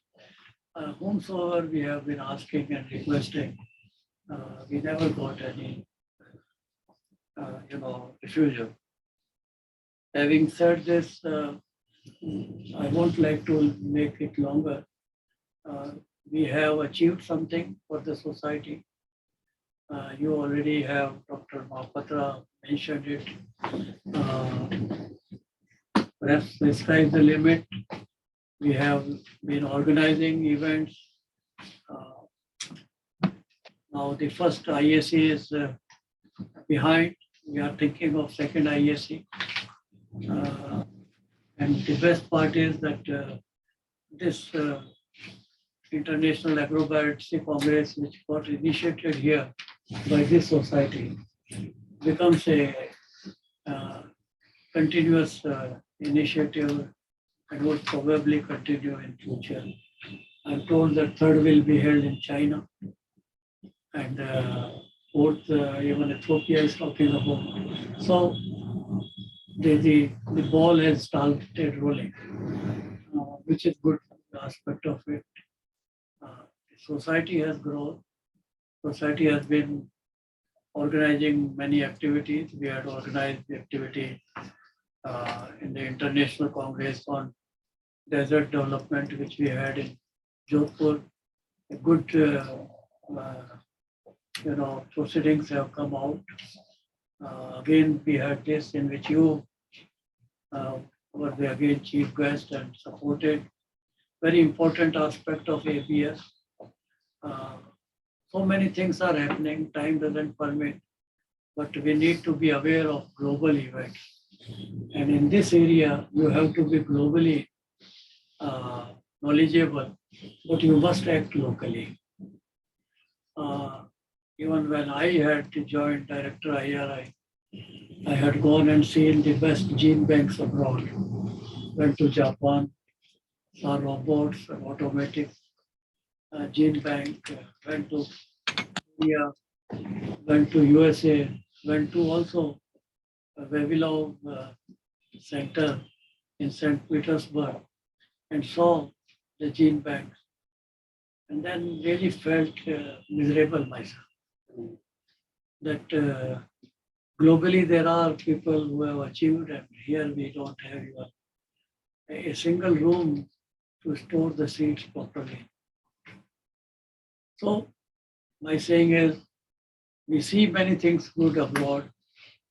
whomsoever we have been asking and requesting, we never got any, refusal. Having said this, I won't like to make it longer. We have achieved something for the society. You already have, Dr. Mahapatra mentioned it. Perhaps the sky is the limit. We have been organizing events. Now the first ISC is behind. We are thinking of second ISC. And the best part is that this International Agrobiology Congress, which got initiated here by this society, becomes a continuous initiative and will probably continue in future. I'm told that third will be held in China, and fourth even Ethiopia is talking about. So the ball has started rolling, which is good aspect of it. Society has grown. Society has been organizing many activities. We had organized the activity in the International Congress on Desert Development, which we had in Jodhpur. A good, proceedings have come out. Again, we had this in which you were the again chief guest and supported. Very important aspect of ABS. So many things are happening, time doesn't permit, but we need to be aware of global events. And in this area, you have to be globally knowledgeable, but you must act locally. Even when I had to join Director IRI, I had gone and seen the best gene banks abroad. Went to Japan, saw robots and automatic gene bank, went to India, went to USA, went to also Vavilov Center in St. Petersburg and saw the gene banks, and then really felt miserable myself. That globally there are people who have achieved, and here we don't have even a single room to store the seeds properly. So my saying is, we see many things good abroad,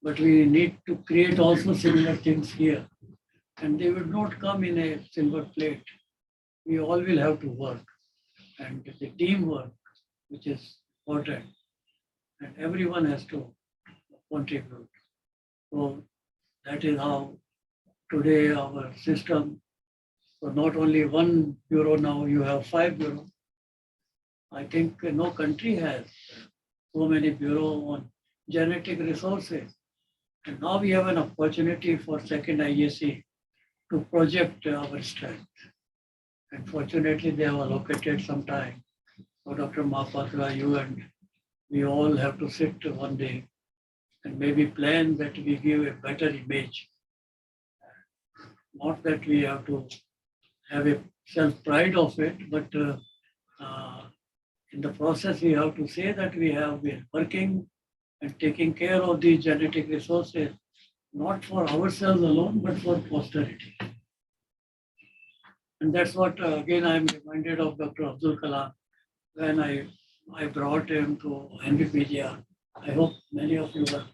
but we need to create also similar things here. And they will not come in a silver plate. We all will have to work. And the teamwork, which is important, and everyone has to contribute. So that is how today our system, so not only one bureau now, you have 5 bureaus. I think no country has so many bureaus on genetic resources. And now we have an opportunity for second ISC to project our strength. And fortunately, they have allocated some time. So Dr. Mahapatra, you and we all have to sit one day and maybe plan that we give a better image. Not that we have to have a self-pride of it, but in the process, we have to say that we have been working and taking care of these genetic resources, not for ourselves alone, but for posterity. And that's what, again, I'm reminded of Dr. Abdul Kalam when I brought him to ISPGR. I hope many of you were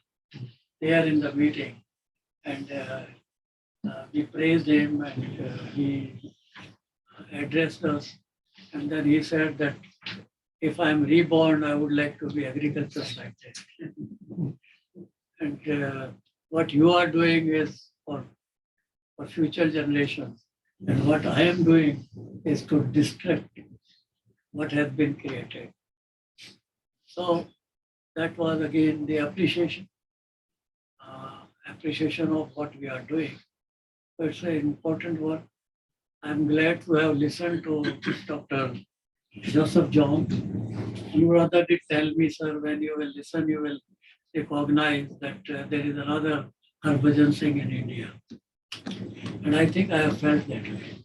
there in the meeting. And we praised him and he addressed us. And then he said that if I'm reborn, I would like to be agriculture scientist. And what you are doing is for future generations. And what I am doing is to destruct what has been created. So that was again the appreciation of what we are doing. So it's an important work. I'm glad to have listened to Dr. Joseph John. You rather did tell me, sir, when you will listen, you will recognize that there is another Harbhajan Singh in India. And I think I have felt that way.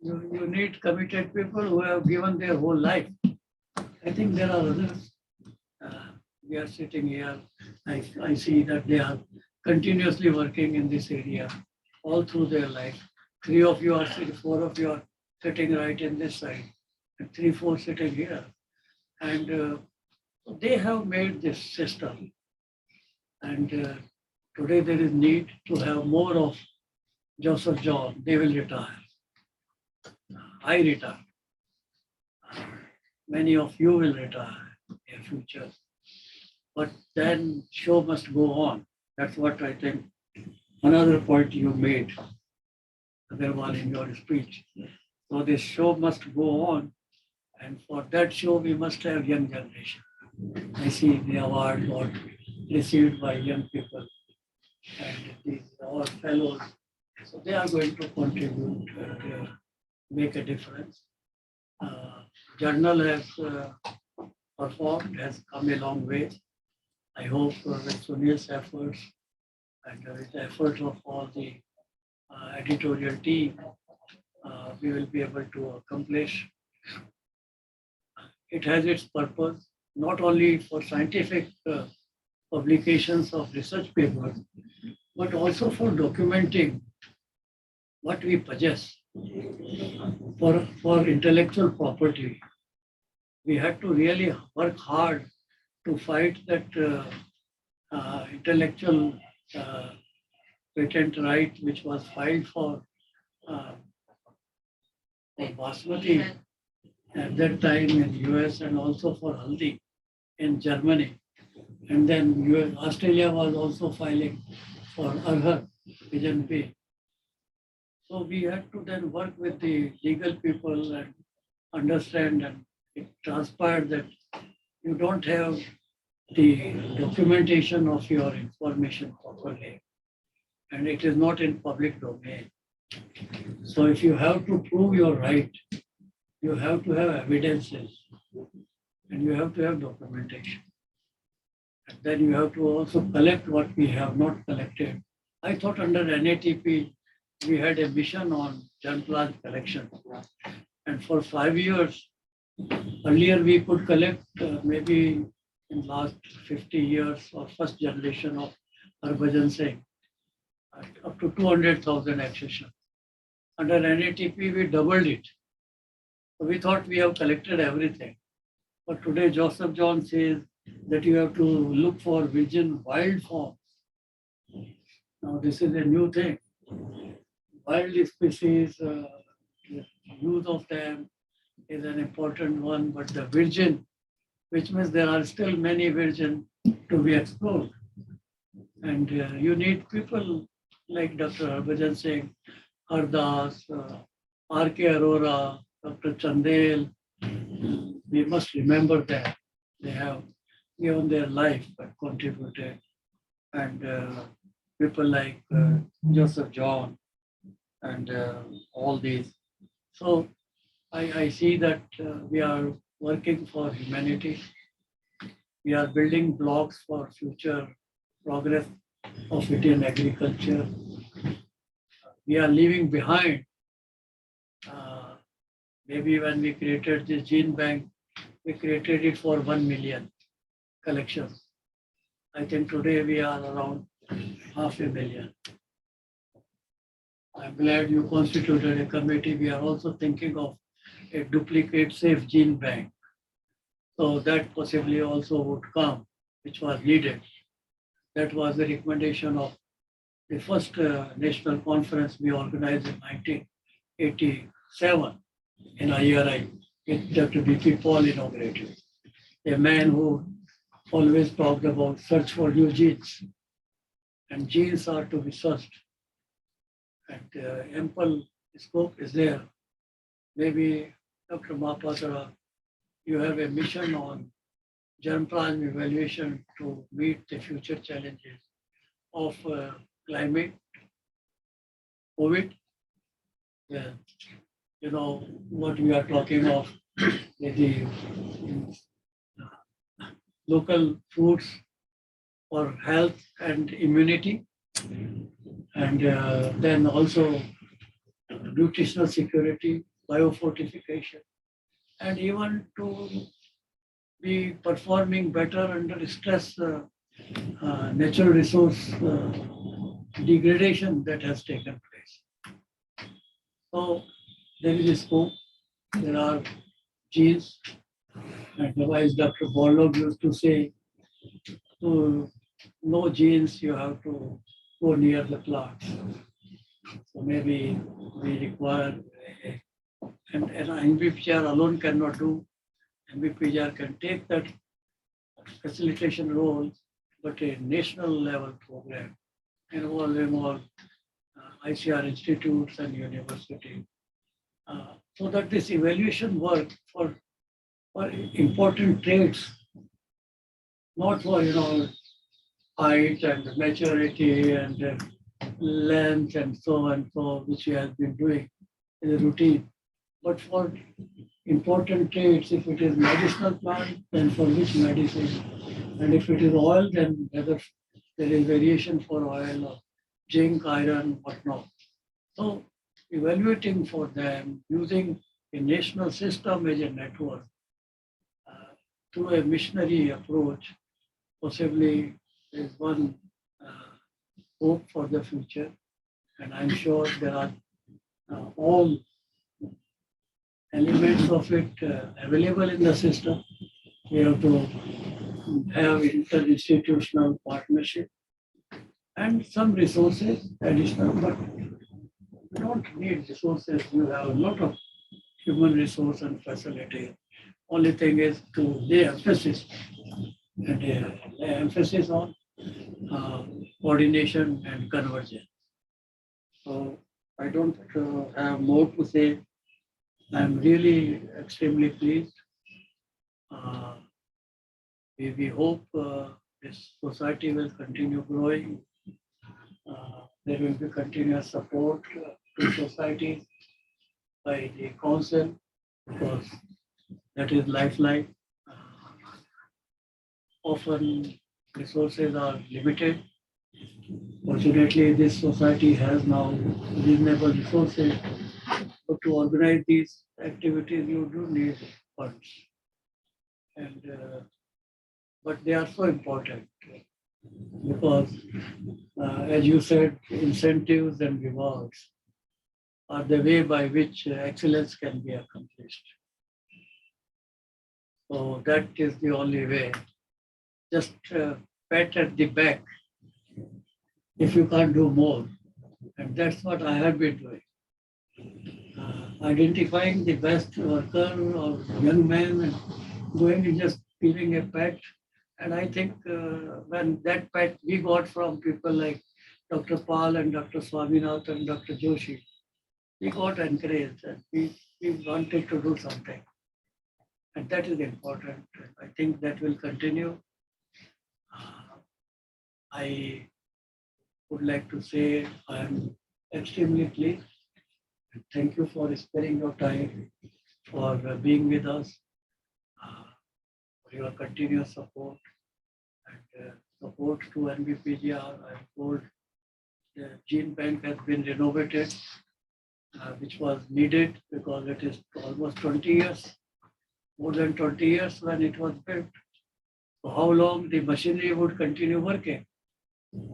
You need committed people who have given their whole life. I think there are others. We are sitting here. I see that they are continuously working in this area all through their life. 3 of you are sitting, 4 of you are sitting right in this side, and 3, 4 sitting here. And they have made this system. And today there is need to have more of Joseph John. They will retire. I retire. Many of you will retire in future. But then show must go on. That's what I think. Another point you made, Agarwal, in your speech. So this show must go on. And for that show, we must have young generation. I see the award got received by young people. And these are fellows. So they are going to contribute and make a difference. Journal has performed, has come a long way. I hope with Sunil's efforts and with the efforts of all the editorial team, we will be able to accomplish. It has its purpose, not only for scientific publications of research papers, but also for documenting what we possess. For intellectual property, we had to really work hard to fight that intellectual patent right which was filed for basmati at that time in US and also for haldi in Germany. And then Australia was also filing for arhar, pigeon pea. So we had to then work with the legal people and understand, and it transpired that you don't have the documentation of your information properly, and it is not in public domain. So if you have to prove your right, you have to have evidences and you have to have documentation. And then you have to also collect what we have not collected. I thought under NATP, we had a mission on germ plant collection. And for 5 years, earlier we could collect maybe in last 50 years or first generation of Harbhajan Singh, up to 200,000 accessions. Under NATP, we doubled it. So we thought we have collected everything. But today, Joseph John says that you have to look for virgin wild forms. Now, this is a new thing. Wild species, use of them is an important one, but the virgin, which means there are still many virgin to be explored. And you need people like Dr. Harbhajan Singh, Hardas, R.K. Arora, Dr. Chandel. We must remember that they have given their life but contributed. And people like Joseph John and all these. So I see that we are working for humanity. We are building blocks for future progress of Indian agriculture. We are leaving behind, maybe when we created this gene bank, we created it for 1 million collections. I think today we are around 500,000. I'm glad you constituted a committee. We are also thinking of a duplicate safe gene bank. So that possibly also would come, which was needed. That was the recommendation of the first national conference we organized in 1987 in IRI, with Dr. B.P. Paul inaugurated. A man who always talked about search for new genes, and genes are to be searched. And ample scope is there. Maybe Dr. Mahapatra, you have a mission on germplasm evaluation to meet the future challenges of climate, COVID. Yeah. You know what we are talking of, the local foods for health and immunity, and then also nutritional security, biofortification, and even to be performing better under stress, natural resource degradation that has taken place. So there is a scope, there are genes, and otherwise Dr. Borlaug used to say, to know genes, you have to go near the plants. So maybe we require, and ISPGR alone cannot do. ISPGR can take that facilitation role, but a national level program involving all ICR institutes and universities, so that this evaluation work for important traits, not for height and maturity and length and so, which we have been doing in the routine, but for important traits. If it is medicinal plant, then for which medicine, and if it is oil, then whether there is variation for oil or zinc, iron, whatnot. So evaluating for them using a national system as a network through a missionary approach, possibly is one hope for the future. And I'm sure there are all elements of it available in the system. We have to have interinstitutional partnership and some resources additional, but you don't need resources. You have a lot of human resource and facility. Only thing is to lay emphasis and lay emphasis on coordination and convergence. So I don't have more to say. I'm really extremely pleased. We hope this society will continue growing. There will be continuous support to society by the council, because that is lifeline. Often resources are limited. Fortunately, this society has now reasonable resources, but to organize these activities, you do need funds. And but they are so important because, as you said, incentives and rewards are the way by which excellence can be accomplished. So that is the only way. Just pat at the back if you can't do more. And that's what I have been doing. Identifying the best worker or young man and going and just giving a pat. And I think when that pat we got from people like Dr. Pal and Dr. Swaminath and Dr. Joshi, we got encouraged and we wanted to do something. And that is important. I think that will continue. I would like to say I am extremely pleased. Thank you for sparing your time, for being with us, for your continuous support and support to NBPGR. I am told the gene bank has been renovated, which was needed because it is almost 20 years, more than 20 years when it was built. So how long the machinery would continue working?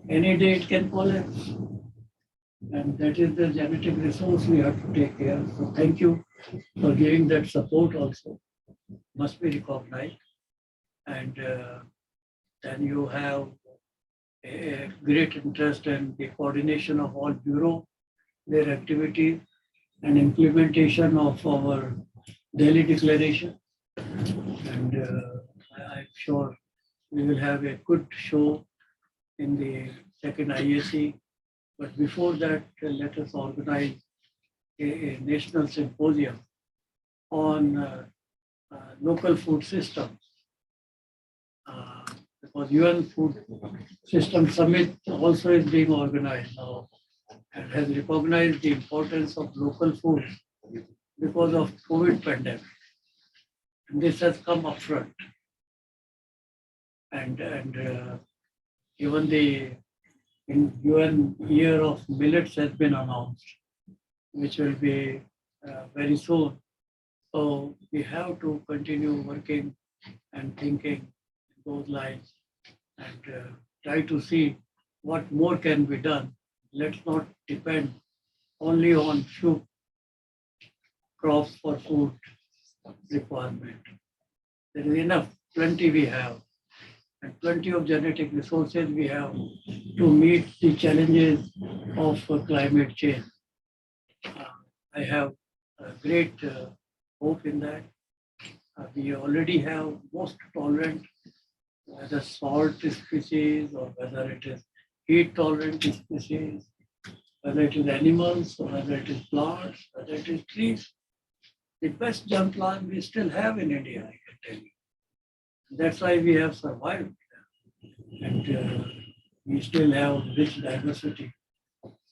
Any day it can collapse. And that is the genetic resource we have to take care. So thank you for giving that support also. Must be recognized. And then you have a great interest in the coordination of all bureau, their activity and implementation of our daily declaration. And I'm sure we will have a good show in the second IAC. But before that, let us organize a national symposium on local food systems. Because UN Food System Summit also is being organized now and has recognized the importance of local food because of COVID pandemic. And this has come up front. And even the UN Year of Millets has been announced, which will be very soon. So we have to continue working and thinking those lines and try to see what more can be done. Let's not depend only on few crops for food requirement. There is enough, plenty we have, and plenty of genetic resources we have to meet the challenges of climate change. I have a great hope in that. We already have most tolerant, whether salt species or whether it is heat tolerant species, whether it is animals or whether it is plants, whether it is trees. The best jump plant we still have in India, I can tell you. That's why we have survived. And we still have rich diversity.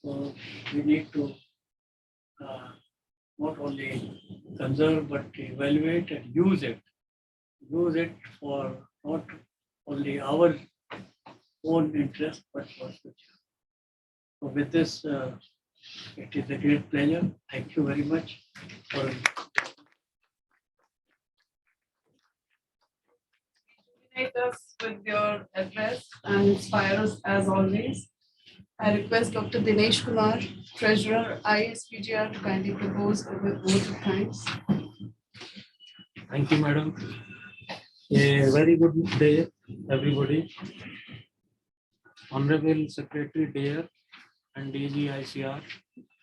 So we need to not only conserve but evaluate and use it. Use it for not only our own interest but for future. So with this, it is a great pleasure. Thank you very much for Illuminate us with your address and inspire us as always. I request Dr. Dinesh Kumar, Treasurer, ISPGR, to kindly propose a vote of thanks. Thank you, Madam. A very good day, everybody. Honorable Secretary Dear and DG ICR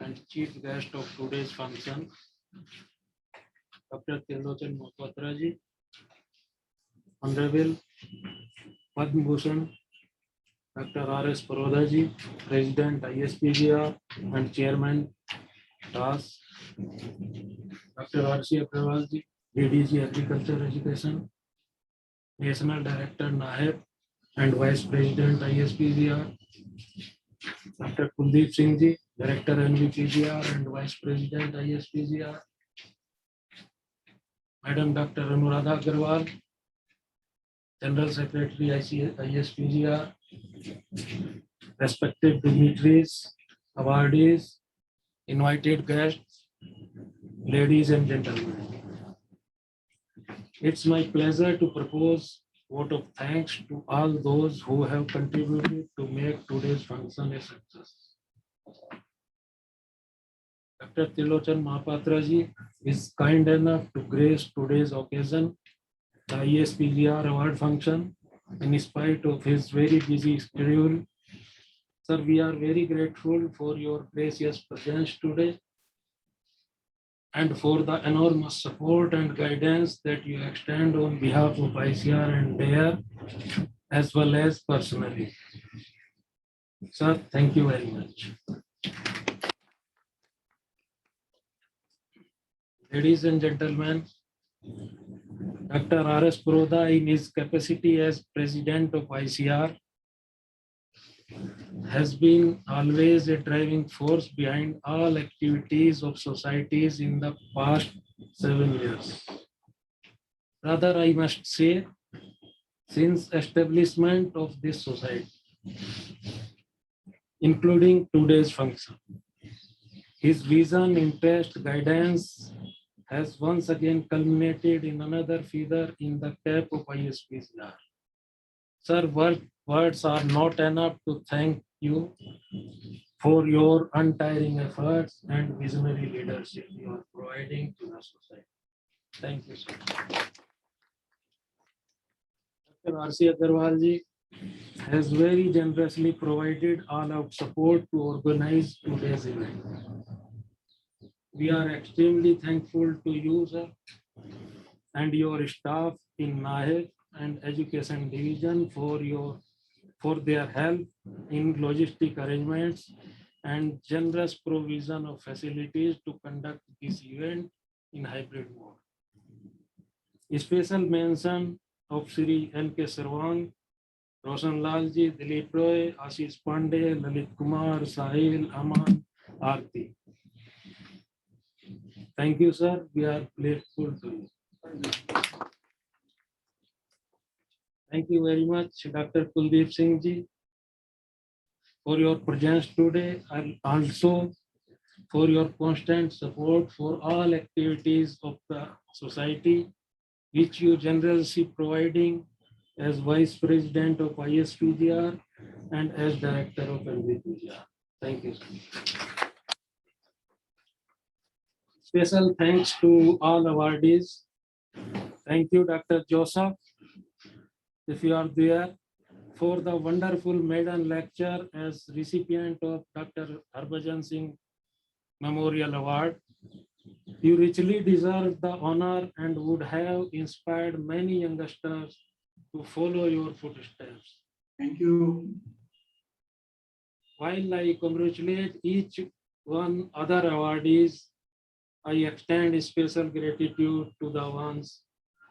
and Chief Guest of today's function, Dr. Tilochan Mohapatra ji, Honorable Padma Bhushan, Dr. R.S. Paroda ji, President ISPGR and Chairman TAS, Dr. R.C. Agrawal ji, DDG Agriculture Education, National Director NAHEP and Vice President ISPGR, Dr. Kuldeep Singh ji, Director NBPGR and Vice President ISPGR, Madam Dr. Anuradha Agarwal, General Secretary ISPGR, respected dignitaries, awardees, invited guests, ladies and gentlemen. It's my pleasure to propose vote of thanks to all those who have contributed to make today's function a success. Dr. Tilochan Mahapatra ji is kind enough to grace today's occasion, the ISPGR award function, in spite of his very busy schedule. Sir, we are very grateful for your gracious presence today and for the enormous support and guidance that you extend on behalf of ICR and DARE, as well as personally. Sir, thank you very much. Ladies and gentlemen, Dr. R.S. Paroda, in his capacity as President of ICR, has been always a driving force behind all activities of societies in the past 7 years. Rather, I must say, since establishment of this society, including today's function. His vision, interest, guidance has once again culminated in another feather in the cap of ISPGR. Sir, words are not enough to thank you for your untiring efforts and visionary leadership you are providing to the society. Thank you, sir. Dr. R.C. Agarwal ji has very generously provided all-out support to organize today's event. We are extremely thankful to you, sir, and your staff in NAHEC and Education Division for their help in logistic arrangements and generous provision of facilities to conduct this event in hybrid mode. A special mention of Sri N.K. Sarwang, Roshan Lalji, Dilip Roy, Ashish Pandey, Lalit Kumar, Sahil, Aman, Aarti. Thank you, sir. We are grateful to you. Thank you very much, Dr. Kuldeep Singh ji, for your presence today and also for your constant support for all activities of the society, which you generously providing as Vice President of ISPGR and as Director of ISPGR. Thank you, sir. Special thanks to all awardees. Thank you, Dr. Joseph, if you are there, for the wonderful maiden lecture as recipient of Dr. Harbhajan Singh Memorial Award. You richly deserve the honor and would have inspired many youngsters to follow your footsteps. Thank you. While I congratulate each one other awardees, I extend special gratitude to the ones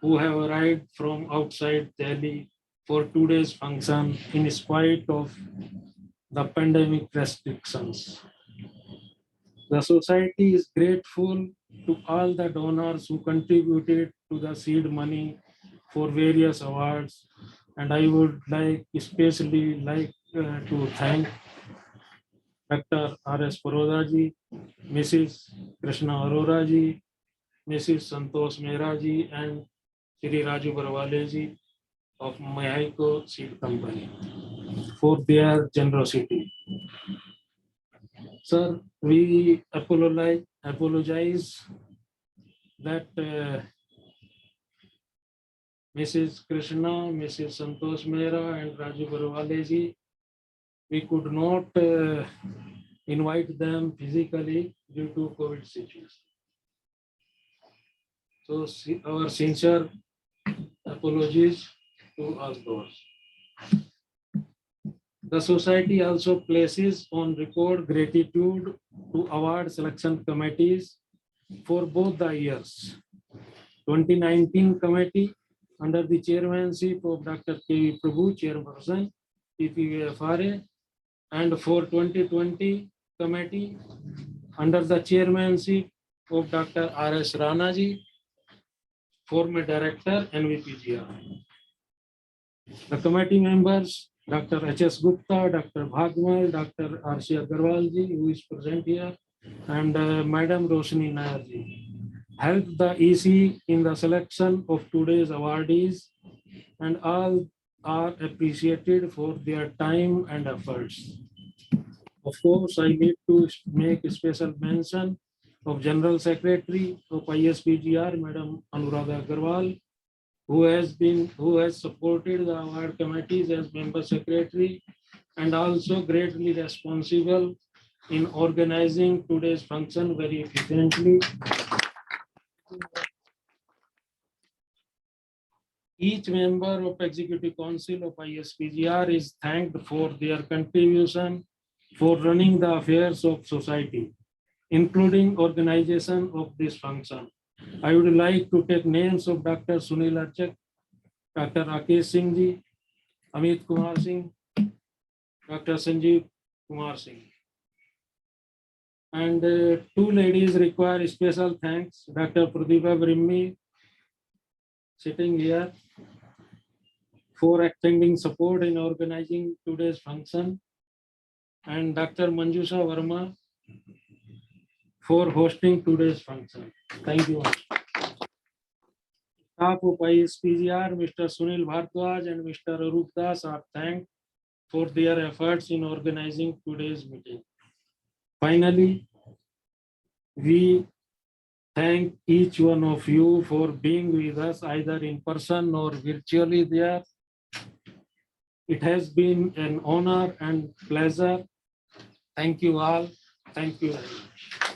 who have arrived from outside Delhi for today's function in spite of the pandemic restrictions. The society is grateful to all the donors who contributed to the seed money for various awards, and I would especially like to thank Dr. R.S. Paroda ji, Mrs. Krishna Arora ji, Mrs. Santosh Mehra ji, and Shri Raju Barwale ji of Mahaiko Seed Company for their generosity. Sir, we apologize that Mrs. Krishna, Mrs. Santosh Mehra, and Raju Barwale ji, we could not invite them physically due to COVID situation. So our sincere apologies to all those. The society also places on record gratitude to award selection committees for both the years. 2019 committee under the chairmanship of Dr. K.V. Prabhu, chairperson, PPVFRA, and for 2020 committee under the chairmanship of Dr. R.S. Rana ji, former director, NVPGR. The committee members, Dr. H.S. Gupta, Dr. Bhagmal, Dr. R.C. Agarwal ji, who is present here, and Madam Roshni Nair ji, helped the EC in the selection of today's awardees, and all are appreciated for their time and efforts. Of course, I need to make a special mention of General Secretary of ISPGR, Madam Anuradha Agarwal, who has supported the award committees as member secretary and also greatly responsible in organizing today's function very efficiently. Each member of Executive Council of ISPGR is thanked for their contribution for running the affairs of society, including organization of this function. I would like to take names of Dr. Sunil Archak, Dr. Rakesh Singh ji, Amit Kumar Singh, Dr. Sanjeev Kumar Singh. And two ladies require special thanks. Dr. Pradeepa Brimmi, sitting here, for extending support in organizing today's function, and Dr. Manjusha Verma for hosting today's function. Thank you. Staff of ISPGR, Mr. Sunil Bhardwaj and Mr. Arup Das are thanked for their efforts in organizing today's meeting. Finally, we thank each one of you for being with us either in person or virtually there. It has been an honor and pleasure. Thank you all. Thank you very much.